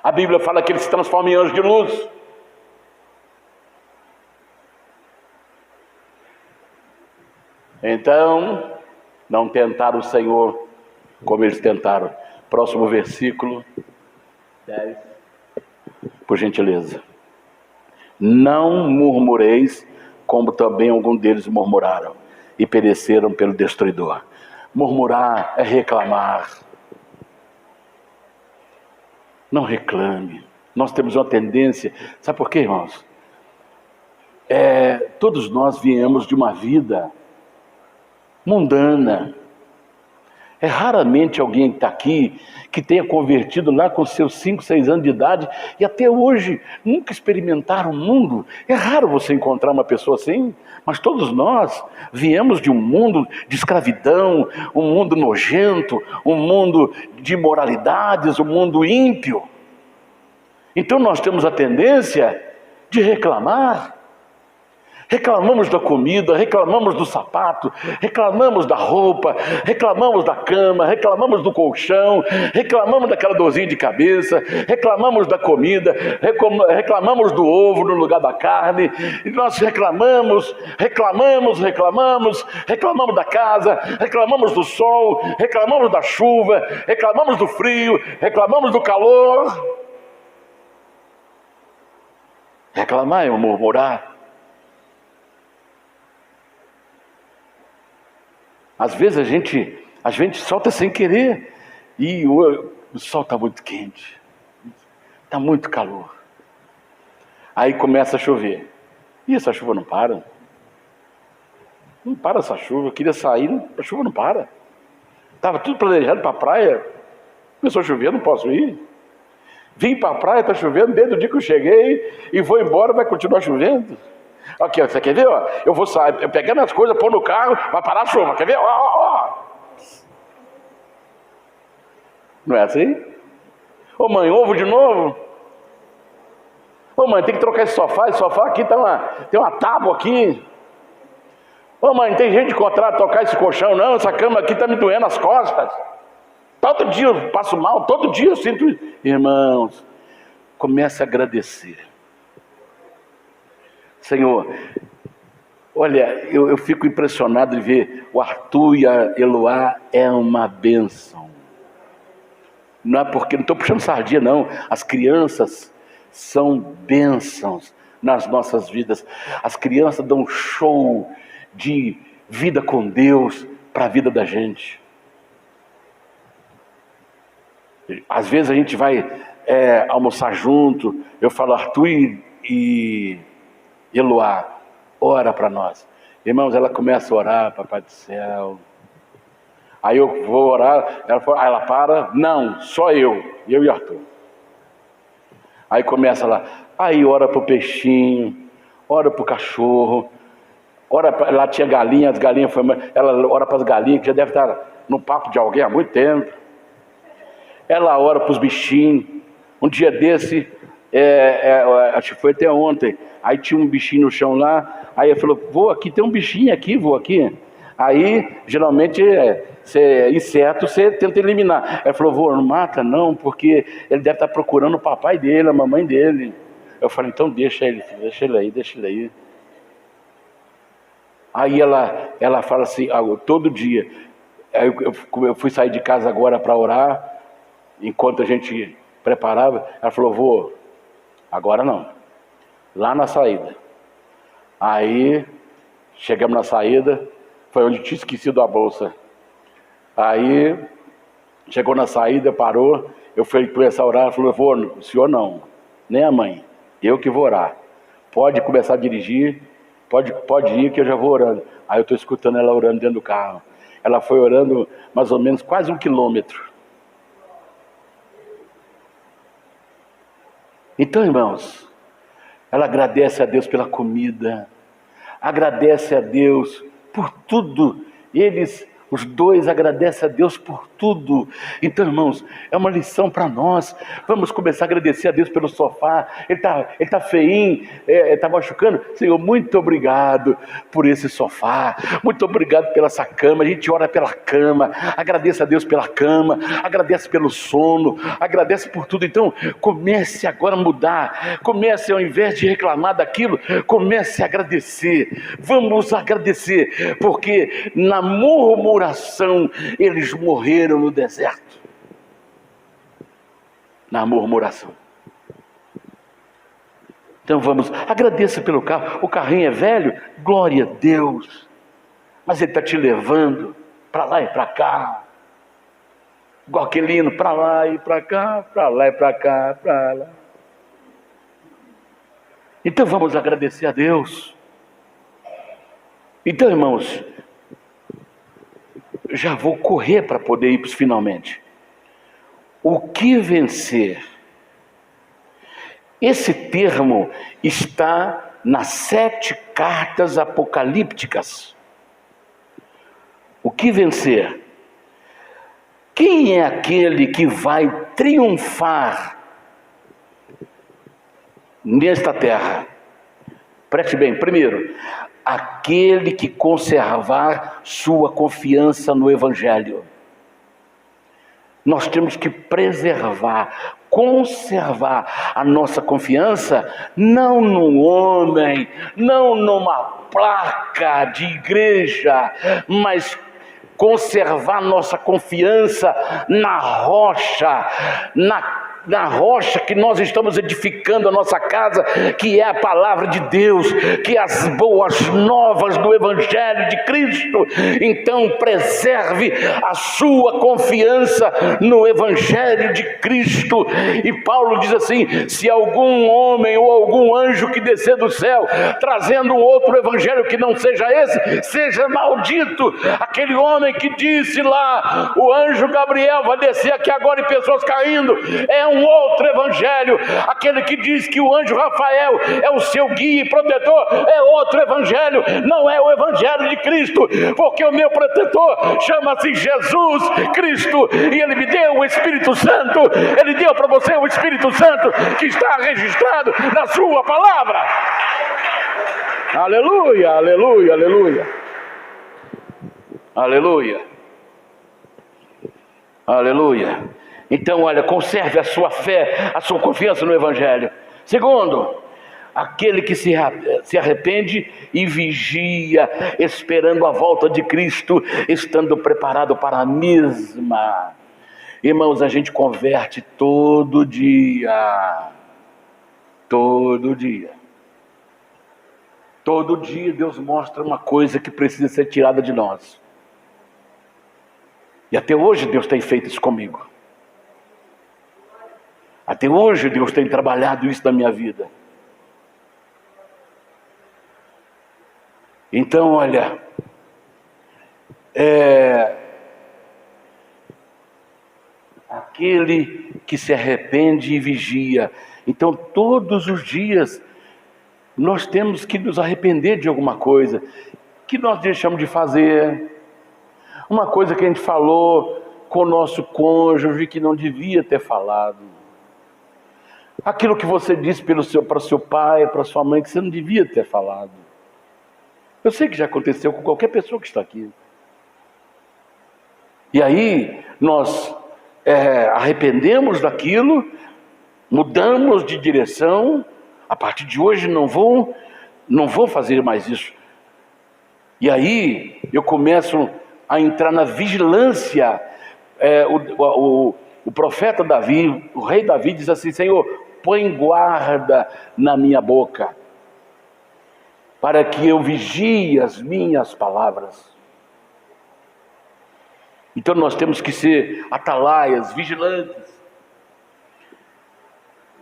A Bíblia fala que ele se transforma em anjo de luz. Então, não tentaram o Senhor como eles tentaram. Próximo versículo 10. Por gentileza. Não murmureis, como também algum deles murmuraram e pereceram pelo destruidor. Murmurar é reclamar. Não reclame. Nós temos uma tendência, sabe por quê, irmãos? Todos nós viemos de uma vida mundana. É raramente alguém que está aqui que tenha convertido lá com seus 5, 6 anos de idade e até hoje nunca experimentaram o mundo. É raro você encontrar uma pessoa assim, mas todos nós viemos de um mundo de escravidão, um mundo nojento, um mundo de imoralidades, um mundo ímpio. Então nós temos a tendência de reclamar. Reclamamos da comida, reclamamos do sapato, reclamamos da roupa, reclamamos da cama, reclamamos do colchão, reclamamos daquela dorzinha de cabeça, reclamamos da comida, reclamamos do ovo no lugar da carne. E nós reclamamos da casa, reclamamos do sol, reclamamos da chuva, reclamamos do frio, reclamamos do calor. Reclamar é murmurar. Às vezes a gente solta sem querer e o sol está muito quente, está muito calor. Aí começa a chover. E essa chuva não para. Não para essa chuva. Eu queria sair, a chuva não para. Estava tudo planejado para a praia. Começou a chover, não posso ir. Vim para a praia, está chovendo, desde o dia que eu cheguei e vou embora, vai continuar chovendo. Aqui, você quer ver? Ó? Eu vou sair, eu pegar minhas coisas, pôr no carro, vai parar a chuva. Quer ver? Ó. Não é assim? Ô mãe, ovo de novo? Ô mãe, tem que trocar esse sofá aqui tem uma tábua aqui. Ô mãe, tem gente que contrata tocar esse colchão? Não, essa cama aqui está me doendo as costas. Todo dia eu passo mal, todo dia eu sinto. Irmãos, comece a agradecer. Senhor, olha, eu fico impressionado de ver o Arthur e a Eloá, é uma bênção. Não é porque, não estou puxando sardinha não, as crianças são bênçãos nas nossas vidas. As crianças dão um show de vida com Deus para a vida da gente. Às vezes a gente vai almoçar junto, eu falo: Arthur e Eloá, ora para nós. Irmãos, ela começa a orar: Papai do céu. Aí eu vou orar, ela para: não, só eu e Arthur. Aí começa lá, aí ora para o peixinho, ora para o cachorro, ora pra, lá tinha galinha, as galinhas, ela ora para as galinhas que já deve estar no papo de alguém há muito tempo. Ela ora para os bichinhos. Um dia desse, acho que foi até ontem, aí tinha um bichinho no chão lá, aí ela falou, vou aqui, tem um bichinho aqui, vou aqui. Aí, geralmente, inseto você tenta eliminar. Ela falou, vô, não mata não, porque ele deve estar procurando o papai dele, a mamãe dele. Eu falei, então deixa ele aí. Aí ela fala assim, todo dia, eu fui sair de casa agora para orar, enquanto a gente preparava, ela falou, vô, agora não, lá na saída. Aí, chegamos na saída, foi onde tinha esquecido a bolsa. Aí, chegou na saída, parou, eu fui começar a orar, ela falou, vô, o senhor não, nem a mãe, eu que vou orar. Pode começar a dirigir, pode ir que eu já vou orando. Aí eu estou escutando ela orando dentro do carro. Ela foi orando mais ou menos quase 1 quilômetro. Então, irmãos, ela agradece a Deus pela comida, agradece a Deus por tudo. Os dois agradecem a Deus por tudo. Então, irmãos, é uma lição para nós. Vamos começar a agradecer a Deus pelo sofá. Ele tá feinho, está machucando. Senhor, muito obrigado por esse sofá. Muito obrigado pela essa cama. A gente ora pela cama. Agradece a Deus pela cama. Agradece pelo sono. Agradece por tudo. Então, comece agora a mudar. Comece, ao invés de reclamar daquilo, comece a agradecer. Vamos agradecer, porque na murmuração eles morreram no deserto. Na murmuração. Então vamos, agradeça pelo carro. O carrinho é velho, glória a Deus, mas ele está te levando para lá e para cá, igual aquele hino, para lá e para cá, para lá e para cá, para lá. Então vamos agradecer a Deus. Então, irmãos, já vou correr para poder ir para os finalmente. O que vencer? Esse termo está nas 7 cartas apocalípticas. O que vencer? Quem é aquele que vai triunfar nesta terra? Preste bem, primeiro, aquele que conservar sua confiança no Evangelho. Nós temos que preservar, conservar a nossa confiança, não num homem, não numa placa de igreja, mas conservar nossa confiança na rocha, na rocha que nós estamos edificando a nossa casa, que é a palavra de Deus, que é as boas novas do Evangelho de Cristo. Então preserve a sua confiança no Evangelho de Cristo. E Paulo diz assim, se algum homem ou algum anjo que descer do céu, trazendo um outro evangelho que não seja esse, seja maldito. Aquele homem que disse lá, o anjo Gabriel vai descer aqui agora e pessoas caindo, é um outro evangelho. Aquele que diz que o anjo Rafael é o seu guia e protetor, é outro evangelho, não é o evangelho de Cristo, porque o meu protetor chama-se Jesus Cristo, e ele me deu o Espírito Santo. Ele deu para você o Espírito Santo, que está registrado na sua palavra. Aleluia, aleluia, aleluia, aleluia, aleluia. Então, olha, conserve a sua fé, a sua confiança no Evangelho. Segundo, aquele que se arrepende e vigia, esperando a volta de Cristo, estando preparado para a mesma. Irmãos, a gente converte todo dia. Todo dia. Todo dia Deus mostra uma coisa que precisa ser tirada de nós. E até hoje Deus tem feito isso comigo. Até hoje Deus tem trabalhado isso na minha vida. Então, olha, aquele que se arrepende e vigia. Então, todos os dias, nós temos que nos arrepender de alguma coisa que nós deixamos de fazer, uma coisa que a gente falou com o nosso cônjuge que não devia ter falado, aquilo que você disse para o seu pai, para sua mãe, que você não devia ter falado. Eu sei que já aconteceu com qualquer pessoa que está aqui. E aí nós arrependemos daquilo, mudamos de direção. A partir de hoje não vou fazer mais isso. E aí eu começo a entrar na vigilância. O profeta Davi, o rei Davi diz assim: Senhor, põe guarda na minha boca, para que eu vigie as minhas palavras. Então nós temos que ser atalaias, vigilantes.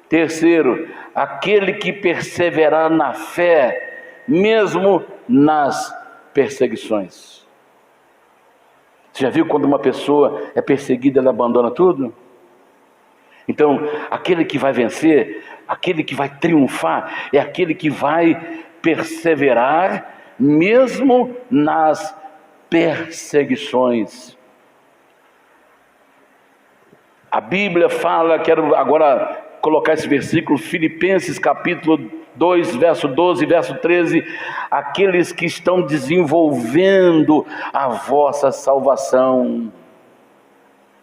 Terceiro, aquele que perseverar na fé, mesmo nas perseguições. Você já viu quando uma pessoa é perseguida, ela abandona tudo? Então, aquele que vai vencer, aquele que vai triunfar, é aquele que vai perseverar mesmo nas perseguições. A Bíblia fala, quero agora colocar esse versículo, Filipenses capítulo 2, verso 12, verso 13, aqueles que estão desenvolvendo a vossa salvação.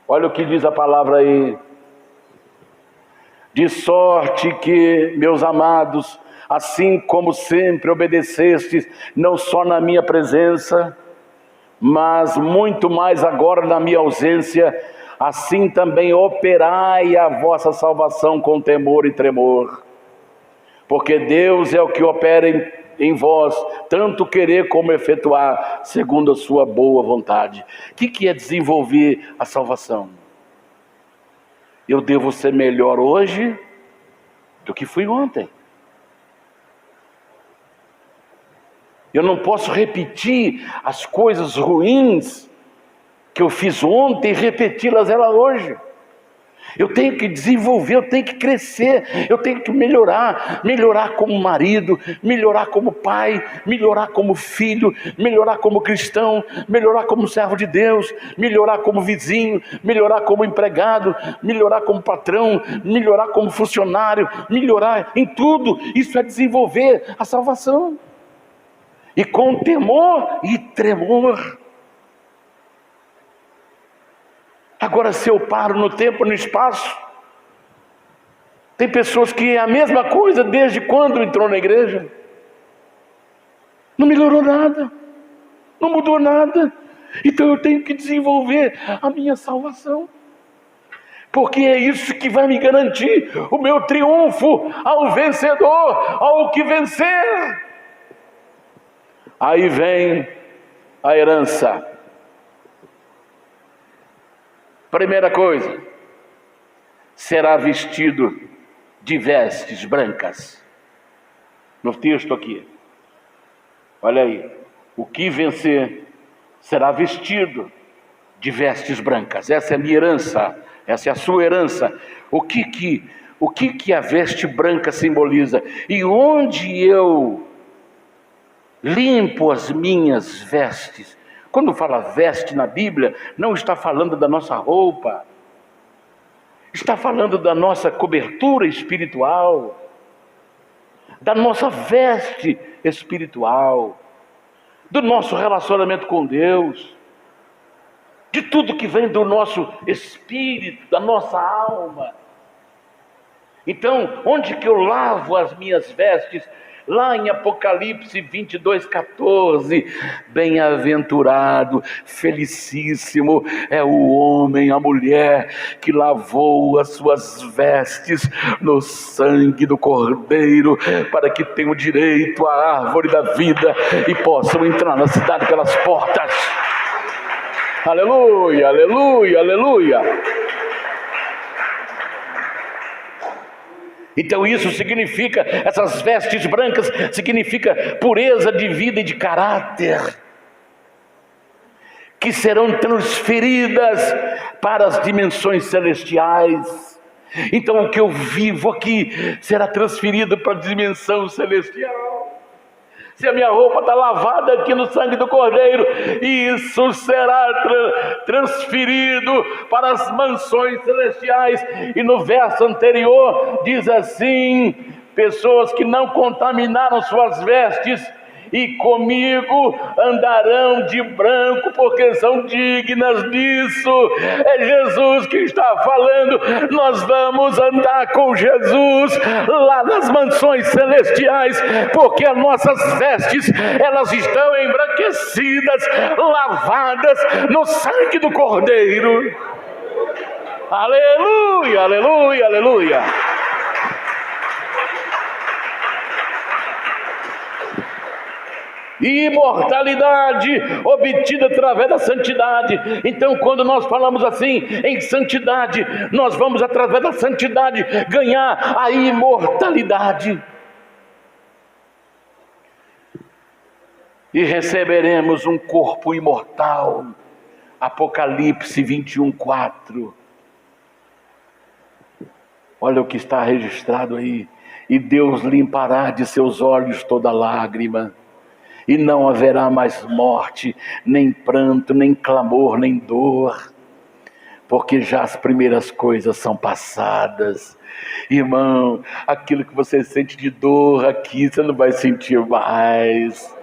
Olha o que diz a palavra aí. De sorte que, meus amados, assim como sempre obedecestes, não só na minha presença, mas muito mais agora na minha ausência, assim também operai a vossa salvação com temor e tremor. Porque Deus é o que opera em vós, tanto querer como efetuar, segundo a sua boa vontade. O que é desenvolver a salvação? Eu devo ser melhor hoje do que fui ontem. Eu não posso repetir as coisas ruins que eu fiz ontem e repeti-las hoje. Eu tenho que desenvolver, eu tenho que crescer, eu tenho que melhorar como marido, melhorar como pai, melhorar como filho, melhorar como cristão, melhorar como servo de Deus, melhorar como vizinho, melhorar como empregado, melhorar como patrão, melhorar como funcionário, melhorar em tudo. Isso é desenvolver a salvação. E com temor e tremor. Agora, se eu paro no tempo e no espaço, tem pessoas que é a mesma coisa desde quando entrou na igreja. Não melhorou nada, não mudou nada. Então eu tenho que desenvolver a minha salvação, porque é isso que vai me garantir o meu triunfo ao vencedor, ao que vencer. Aí vem a herança. Primeira coisa, será vestido de vestes brancas. No texto aqui, olha aí, o que vencer será vestido de vestes brancas. Essa é a minha herança, essa é a sua herança. O que a veste branca simboliza? E onde eu limpo as minhas vestes? Quando fala veste na Bíblia, não está falando da nossa roupa, está falando da nossa cobertura espiritual, da nossa veste espiritual, do nosso relacionamento com Deus, de tudo que vem do nosso espírito, da nossa alma. Então, onde que eu lavo as minhas vestes? Lá em Apocalipse 22:14, bem-aventurado, felicíssimo é o homem, a mulher que lavou as suas vestes no sangue do Cordeiro, para que tenham direito à árvore da vida e possam entrar na cidade pelas portas. Aleluia, aleluia, aleluia. Então isso significa, essas vestes brancas significa pureza de vida e de caráter, que serão transferidas para as dimensões celestiais. Então o que eu vivo aqui será transferido para a dimensão celestial. se a minha roupa está lavada aqui no sangue do Cordeiro, isso será transferido para as mansões celestiais. E no verso anterior diz assim: pessoas que não contaminaram suas vestes e comigo andarão de branco, porque são dignas disso. É Jesus que está falando. Nós vamos andar com Jesus lá nas mansões celestiais, porque as nossas vestes, elas estão embranquecidas, lavadas no sangue do Cordeiro. Aleluia, aleluia, aleluia. Imortalidade obtida através da santidade. Então, quando nós falamos assim em santidade, nós vamos através da santidade ganhar a imortalidade e receberemos um corpo imortal. Apocalipse 21:4. Olha o que está registrado aí: e Deus limpará de seus olhos toda lágrima, e não haverá mais morte, nem pranto, nem clamor, nem dor, porque já as primeiras coisas são passadas. Irmão, aquilo que você sente de dor aqui, você não vai sentir mais.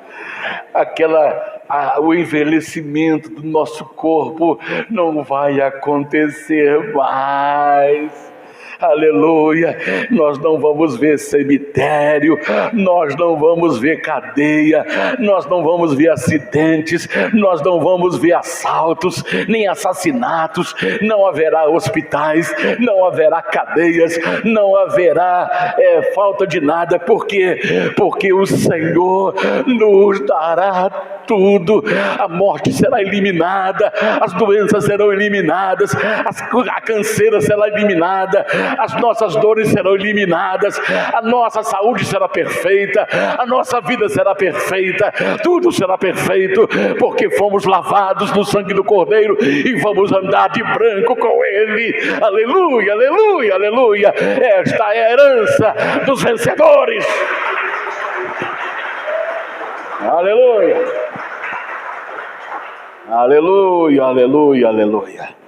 O envelhecimento do nosso corpo não vai acontecer mais. Aleluia. Nós não vamos ver cemitério, nós não vamos ver cadeia, nós não vamos ver acidentes, nós não vamos ver assaltos, nem assassinatos. Não haverá hospitais, não haverá cadeias, não haverá falta de nada. Por quê? Porque o Senhor nos dará tudo. A morte será eliminada, as doenças serão eliminadas, a canseira será eliminada, as nossas dores serão eliminadas, a nossa saúde será perfeita, a nossa vida será perfeita, tudo será perfeito, porque fomos lavados no sangue do Cordeiro e vamos andar de branco com Ele. Aleluia, aleluia, aleluia. Esta é a herança dos vencedores. Aleluia, aleluia, aleluia, aleluia.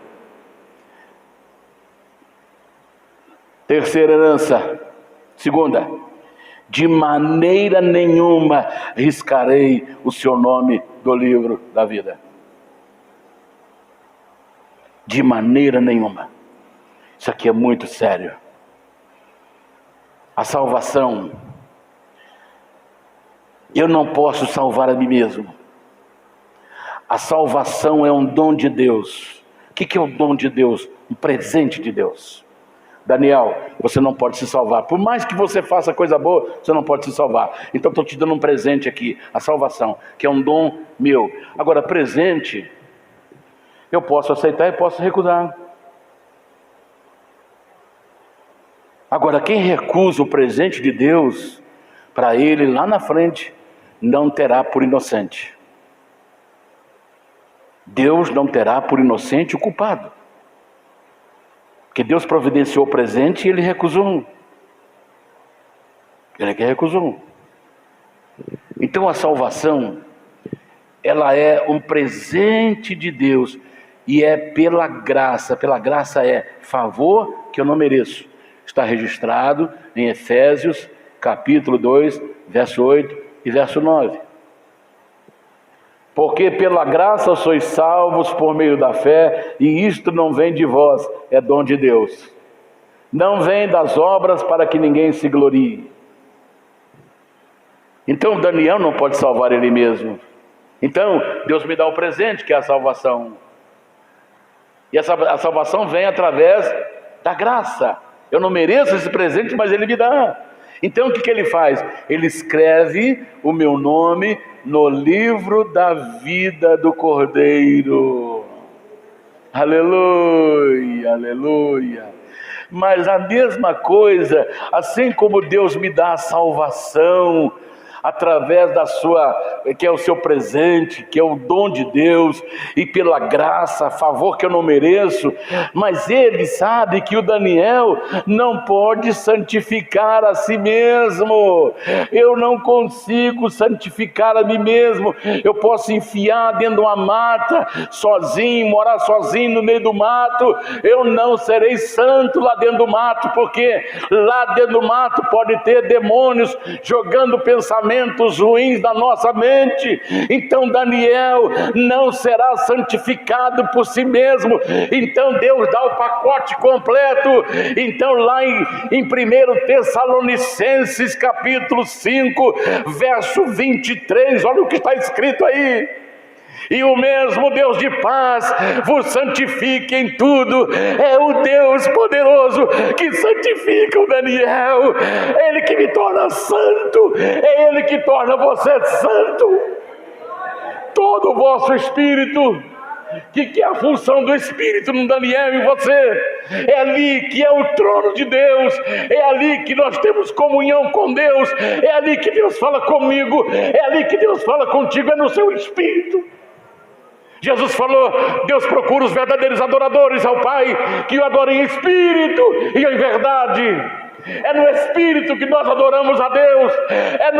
Terceira herança. Segunda: de maneira nenhuma riscarei o seu nome do livro da vida. De maneira nenhuma. Isso aqui é muito sério. A salvação, eu não posso salvar a mim mesmo. A salvação é um dom de Deus. O que é um dom de Deus? Um presente de Deus. Daniel, você não pode se salvar. Por mais que você faça coisa boa, você não pode se salvar. Então estou te dando um presente aqui, a salvação, que é um dom meu. Agora, presente, eu posso aceitar e posso recusar. Agora, quem recusa o presente de Deus, para ele lá na frente, não terá por inocente. Deus não terá por inocente o culpado. Porque Deus providenciou o presente e Ele recusou. Ele que recusou. Então a salvação, ela é um presente de Deus. E é pela graça. Pela graça é favor que eu não mereço. Está registrado em Efésios, capítulo 2, verso 8 e verso 9. Porque pela graça sois salvos por meio da fé, e isto não vem de vós, é dom de Deus. Não vem das obras para que ninguém se glorie. Então Daniel não pode salvar ele mesmo. Então Deus me dá o presente, que é a salvação. E a salvação vem através da graça. Eu não mereço esse presente, mas Ele me dá. Então o que ele faz? Ele escreve o meu nome no livro da vida do Cordeiro. Aleluia, aleluia. Mas a mesma coisa, assim como Deus me dá a salvação, através da sua, que é o seu presente, que é o dom de Deus, e pela graça, favor que eu não mereço, mas ele sabe que o Daniel não pode santificar a si mesmo. Eu não consigo santificar a mim mesmo. Eu posso enfiar dentro de uma mata, sozinho, morar sozinho no meio do mato, eu não serei santo lá dentro do mato, porque lá dentro do mato pode ter demônios jogando pensamentos ruins na nossa mente. Então Daniel não será santificado por si mesmo. Então Deus dá o pacote completo. Então lá em 1 Tessalonicenses capítulo 5 verso 23, olha o que está escrito aí: e o mesmo Deus de paz vos santifique em tudo. É o Deus poderoso que santifica o Daniel. É Ele que me torna santo. É Ele que torna você santo. Todo o vosso espírito. Que é a função do Espírito no Daniel e você? É ali que é o trono de Deus, é ali que nós temos comunhão com Deus, é ali que Deus fala comigo, é ali que Deus fala contigo, é no seu espírito. Jesus falou: Deus procura os verdadeiros adoradores ao Pai, que o adorem em espírito e em verdade. É no espírito que nós adoramos a Deus, é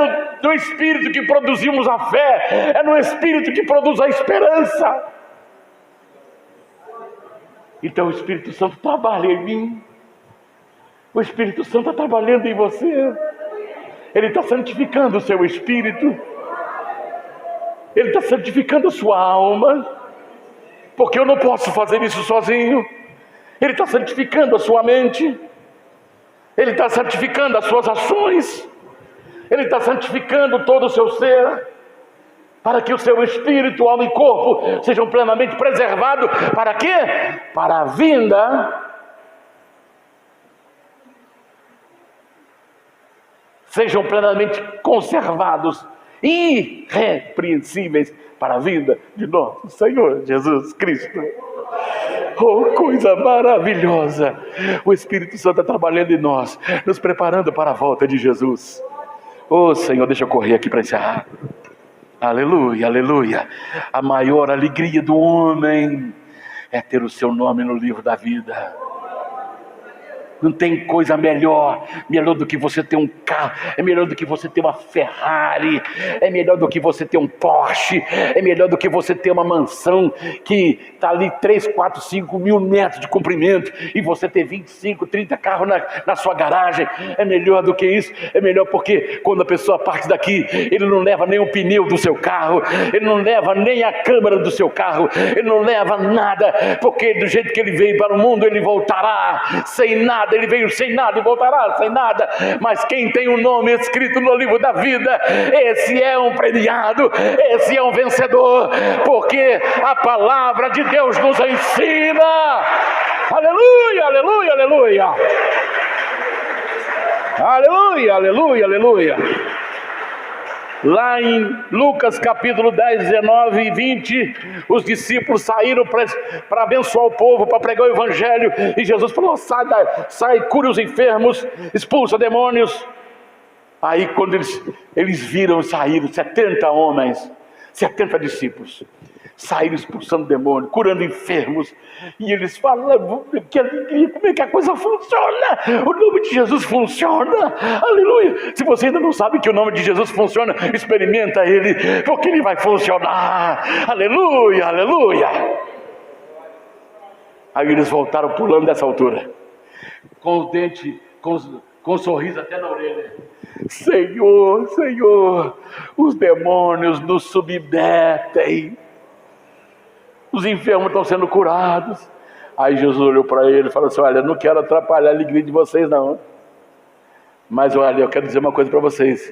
no espírito que produzimos a fé, é no espírito que produz a esperança. Então o Espírito Santo trabalha em mim, o Espírito Santo está trabalhando em você, Ele está santificando o seu espírito, Ele está santificando a sua alma, porque eu não posso fazer isso sozinho. Ele está santificando a sua mente, Ele está santificando as suas ações, Ele está santificando todo o seu ser, para que o seu espírito, alma e corpo sejam plenamente preservados. Para quê? Para a vinda sejam plenamente conservados, irrepreensíveis, para a vinda de nosso Senhor Jesus Cristo. Oh, coisa maravilhosa! O Espírito Santo está trabalhando em nós, nos preparando para a volta de Jesus. Oh Senhor, deixa eu correr aqui para encerrar. Aleluia, aleluia. A maior alegria do homem é ter o seu nome no livro da vida. Não tem coisa melhor do que você ter um carro, é melhor do que você ter uma Ferrari, é melhor do que você ter um Porsche, é melhor do que você ter uma mansão que está ali 3, 4, 5 mil metros de comprimento e você ter 25, 30 carros na sua garagem. É melhor do que isso, é melhor porque quando a pessoa parte daqui, ele não leva nem o pneu do seu carro, ele não leva nem a câmera do seu carro, ele não leva nada, porque do jeito que ele veio para o mundo, ele voltará sem nada. Ele veio sem nada e voltará sem nada. Mas quem tem o nome escrito no livro da vida, esse é um premiado, esse é um vencedor, porque a palavra de Deus nos ensina. Aleluia, aleluia, aleluia. Aleluia, aleluia, aleluia. Lá em Lucas capítulo 10, 19 e 20, os discípulos saíram para abençoar o povo, para pregar o evangelho, e Jesus falou: sai, cure os enfermos, expulsa demônios. Aí quando eles viram, saíram 70 homens, 70 discípulos, saíram expulsando demônios, curando enfermos, e eles falam: que alegria, como é que a coisa funciona? O nome de Jesus funciona, aleluia. Se você ainda não sabe que o nome de Jesus funciona, experimenta ele, porque ele vai funcionar, aleluia, aleluia. Aí eles voltaram pulando dessa altura, com os dentes, com um sorriso até na orelha: Senhor, Senhor, os demônios nos submetem, os enfermos estão sendo curados. Aí Jesus olhou para ele e falou assim: olha, eu não quero atrapalhar a alegria de vocês não, mas olha, eu quero dizer uma coisa para vocês: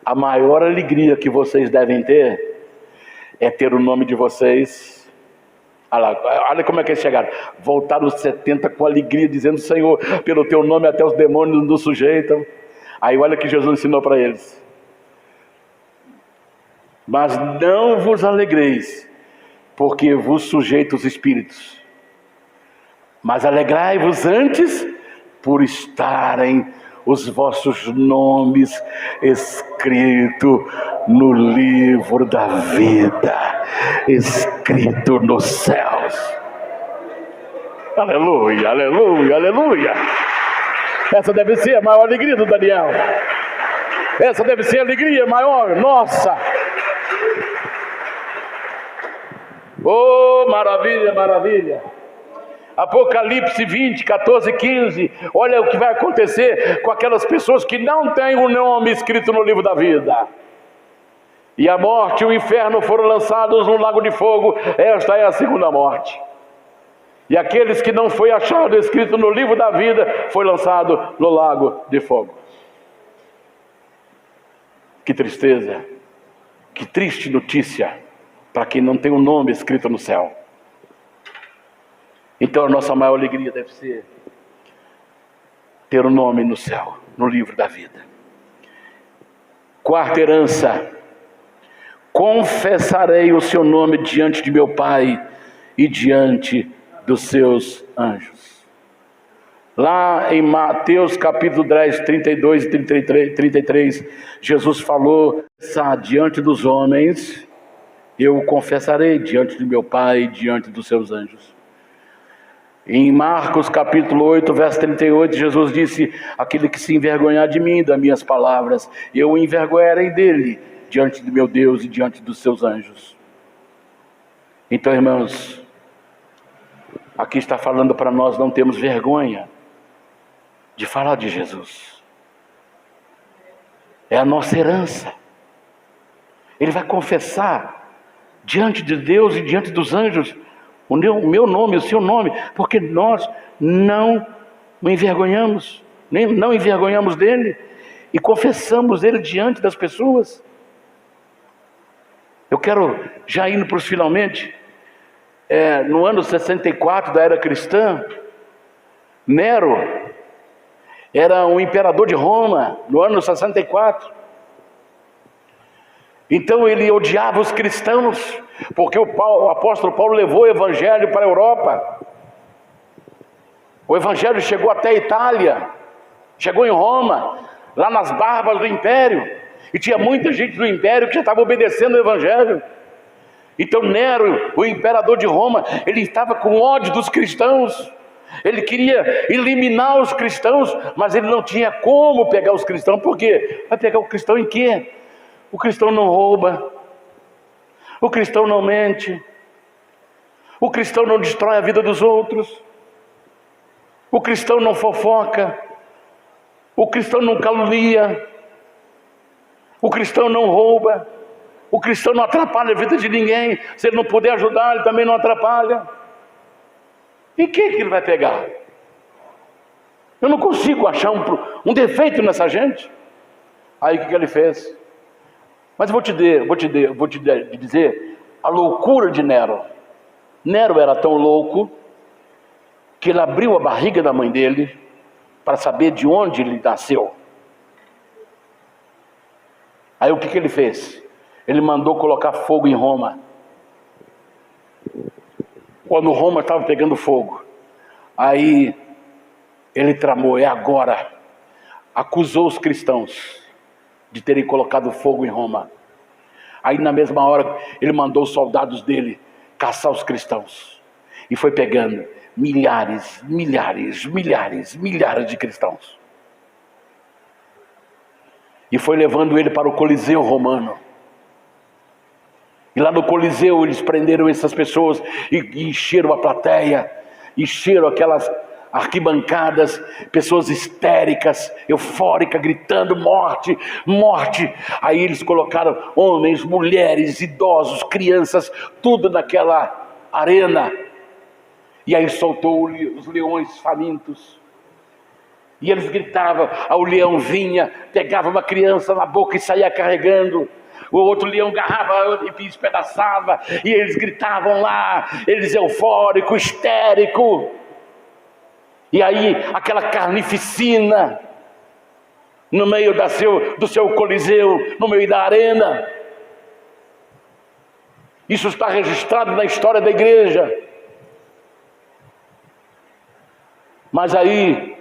a maior alegria que vocês devem ter é ter o nome de vocês. Olha como é que eles chegaram, voltaram os 70 com alegria, dizendo: Senhor, pelo teu nome até os demônios nos sujeitam. Aí olha que Jesus ensinou para eles: mas não vos alegreis porque vos sujeita os espíritos, mas alegrai-vos antes por estarem os vossos nomes escritos no livro da vida, escrito nos céus. Aleluia, aleluia, aleluia. Essa deve ser a maior alegria do Daniel. Essa deve ser a alegria maior, nossa. Oh, maravilha, maravilha. Apocalipse 20, 14, 15. Olha o que vai acontecer com aquelas pessoas que não têm o nome escrito no livro da vida. E a morte e o inferno foram lançados no lago de fogo. Esta é a segunda morte. E aqueles que não foi achado escrito no livro da vida, foi lançado no lago de fogo. Que tristeza, que triste notícia para quem não tem o nome escrito no céu. Então a nossa maior alegria deve ser ter o nome no céu, no livro da vida. Quarta herança: confessarei o seu nome diante de meu Pai e diante dos seus anjos. Lá em Mateus capítulo 10, 32 e 33, Jesus falou: diante dos homens eu confessarei diante de meu Pai e diante dos seus anjos. Em Marcos capítulo 8, verso 38, Jesus disse: aquele que se envergonhar de mim, das minhas palavras, eu o envergonharei dele diante de meu Deus e diante dos seus anjos. Então, irmãos, aqui está falando para nós não termos vergonha de falar de Jesus. É a nossa herança. Ele vai confessar diante de Deus e diante dos anjos o meu nome, o seu nome, porque nós não o envergonhamos, não envergonhamos dele e confessamos ele diante das pessoas. Eu quero, já indo para os finalmente, no ano 64 da era cristã, Nero era um imperador de Roma, no ano 64. Então ele odiava os cristãos, porque o apóstolo Paulo levou o evangelho para a Europa. O evangelho chegou até a Itália, chegou em Roma, lá nas barbas do império, e tinha muita gente do império que já estava obedecendo o evangelho. Então Nero, o imperador de Roma, ele estava com ódio dos cristãos. Ele queria eliminar os cristãos, mas ele não tinha como pegar os cristãos. Por quê? Vai pegar o cristão em quê? O cristão não rouba, o cristão não mente, o cristão não destrói a vida dos outros, o cristão não fofoca, o cristão não calunia, o cristão não rouba, o cristão não atrapalha a vida de ninguém. Se ele não puder ajudar, ele também não atrapalha. Em que ele vai pegar? Eu não consigo achar um defeito nessa gente. Aí o que ele fez? Mas vou te dizer a loucura de Nero. Nero era tão louco que ele abriu a barriga da mãe dele para saber de onde ele nasceu. Aí o que ele fez? Ele mandou colocar fogo em Roma. Quando Roma estava pegando fogo, aí ele tramou: é agora. Acusou os cristãos de terem colocado fogo em Roma. Aí na mesma hora ele mandou os soldados dele caçar os cristãos. E foi pegando milhares de cristãos. E foi levando ele para o Coliseu romano. E lá no Coliseu eles prenderam essas pessoas e encheram a plateia, encheram aquelas arquibancadas, pessoas histéricas, eufóricas, gritando: morte, morte. Aí eles colocaram homens, mulheres, idosos, crianças, tudo naquela arena. E aí soltou os leões famintos. E eles gritavam, o leão vinha, pegava uma criança na boca e saía carregando. O outro leão agarrava e despedaçava. E eles gritavam lá, eles eufóricos, histéricos. E aí aquela carnificina no meio do seu coliseu, no meio da arena. Isso está registrado na história da igreja. Mas aí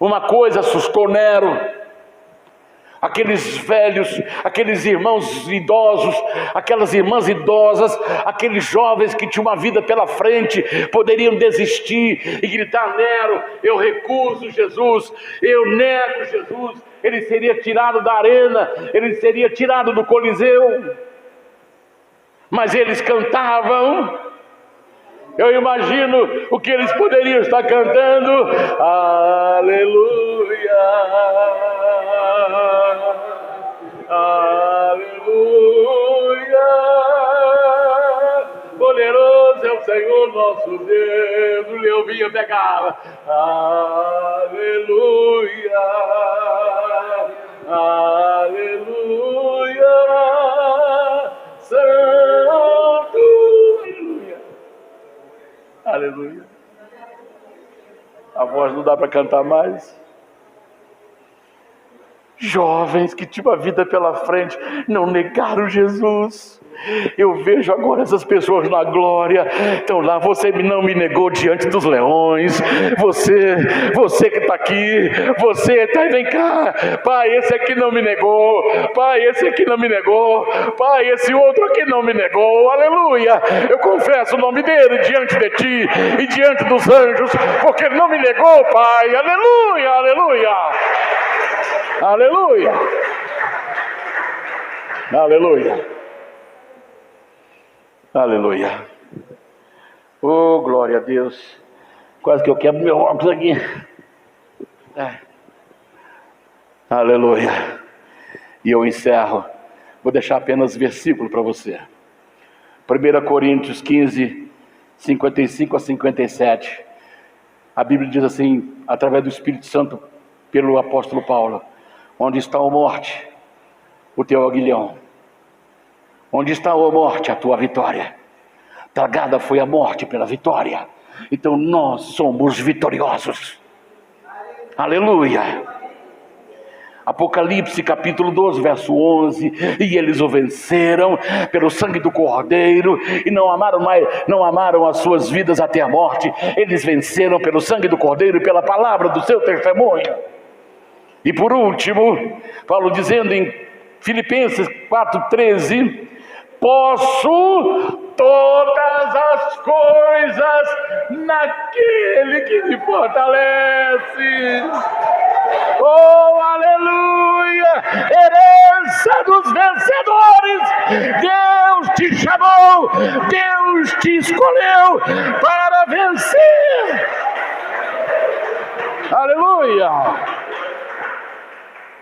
Uma coisa assustou Nero. Aqueles velhos, aqueles irmãos idosos, aquelas irmãs idosas, aqueles jovens que tinham uma vida pela frente, poderiam desistir e gritar: Nero, eu recuso Jesus, eu nego Jesus. Ele seria tirado da arena, ele seria tirado do Coliseu. Mas eles cantavam. Eu imagino o que eles poderiam estar cantando: aleluia, aleluia, poderoso é o Senhor nosso Deus. O leão vinha e pegava: aleluia, aleluia, santo, aleluia, aleluia. A voz não dá para cantar mais. Jovens que tinham a vida pela frente, não negaram Jesus. Eu vejo agora essas pessoas na glória. Então lá, você não me negou diante dos leões. Você que está aqui, você está, vem cá. Pai, esse aqui não me negou. Pai, esse aqui não me negou. Pai, esse outro aqui não me negou. Aleluia. Eu confesso o nome dele diante de ti e diante dos anjos, porque ele não me negou, Pai. Aleluia, aleluia. Aleluia, aleluia, aleluia. Oh, glória a Deus. Quase que eu quebro meu óculos aqui. Aleluia. E eu encerro. Vou deixar apenas versículo para você. 1 Coríntios 15, 55 a 57. A Bíblia diz assim, através do Espírito Santo, pelo apóstolo Paulo: onde está a morte, o teu aguilhão? Onde está a morte, a tua vitória? Tragada foi a morte pela vitória. Então nós somos vitoriosos. Aleluia. Apocalipse capítulo 12, verso 11. E eles o venceram pelo sangue do Cordeiro, e não amaram as suas vidas até a morte. Eles venceram pelo sangue do Cordeiro e pela palavra do seu testemunho. E por último, Paulo dizendo em Filipenses 4,13: posso todas as coisas naquele que me fortalece. Oh, aleluia! Herança dos vencedores. Deus te chamou, Deus te escolheu para vencer. Aleluia!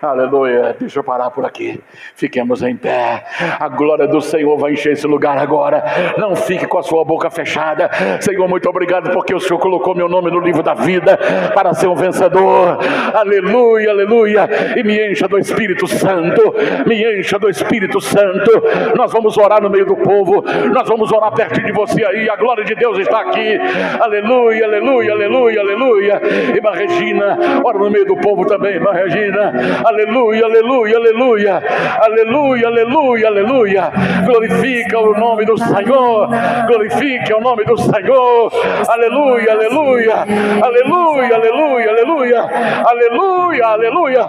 Aleluia. Deixa eu parar por aqui. Fiquemos em pé. A glória do Senhor vai encher esse lugar agora. Não fique com a sua boca fechada. Senhor, muito obrigado, porque o Senhor colocou meu nome no livro da vida para ser um vencedor. Aleluia, aleluia. E me encha do Espírito Santo. Me encha do Espírito Santo. Nós vamos orar no meio do povo. Nós vamos orar pertinho de você aí. A glória de Deus está aqui. Aleluia, aleluia, aleluia, aleluia. Irmã Regina, ora no meio do povo também, irmã Regina. Aleluia, aleluia, aleluia, aleluia, aleluia, aleluia. Glorifica o nome do Senhor, glorifica o nome do Senhor. Aleluia, aleluia, aleluia, aleluia, aleluia, aleluia, aleluia.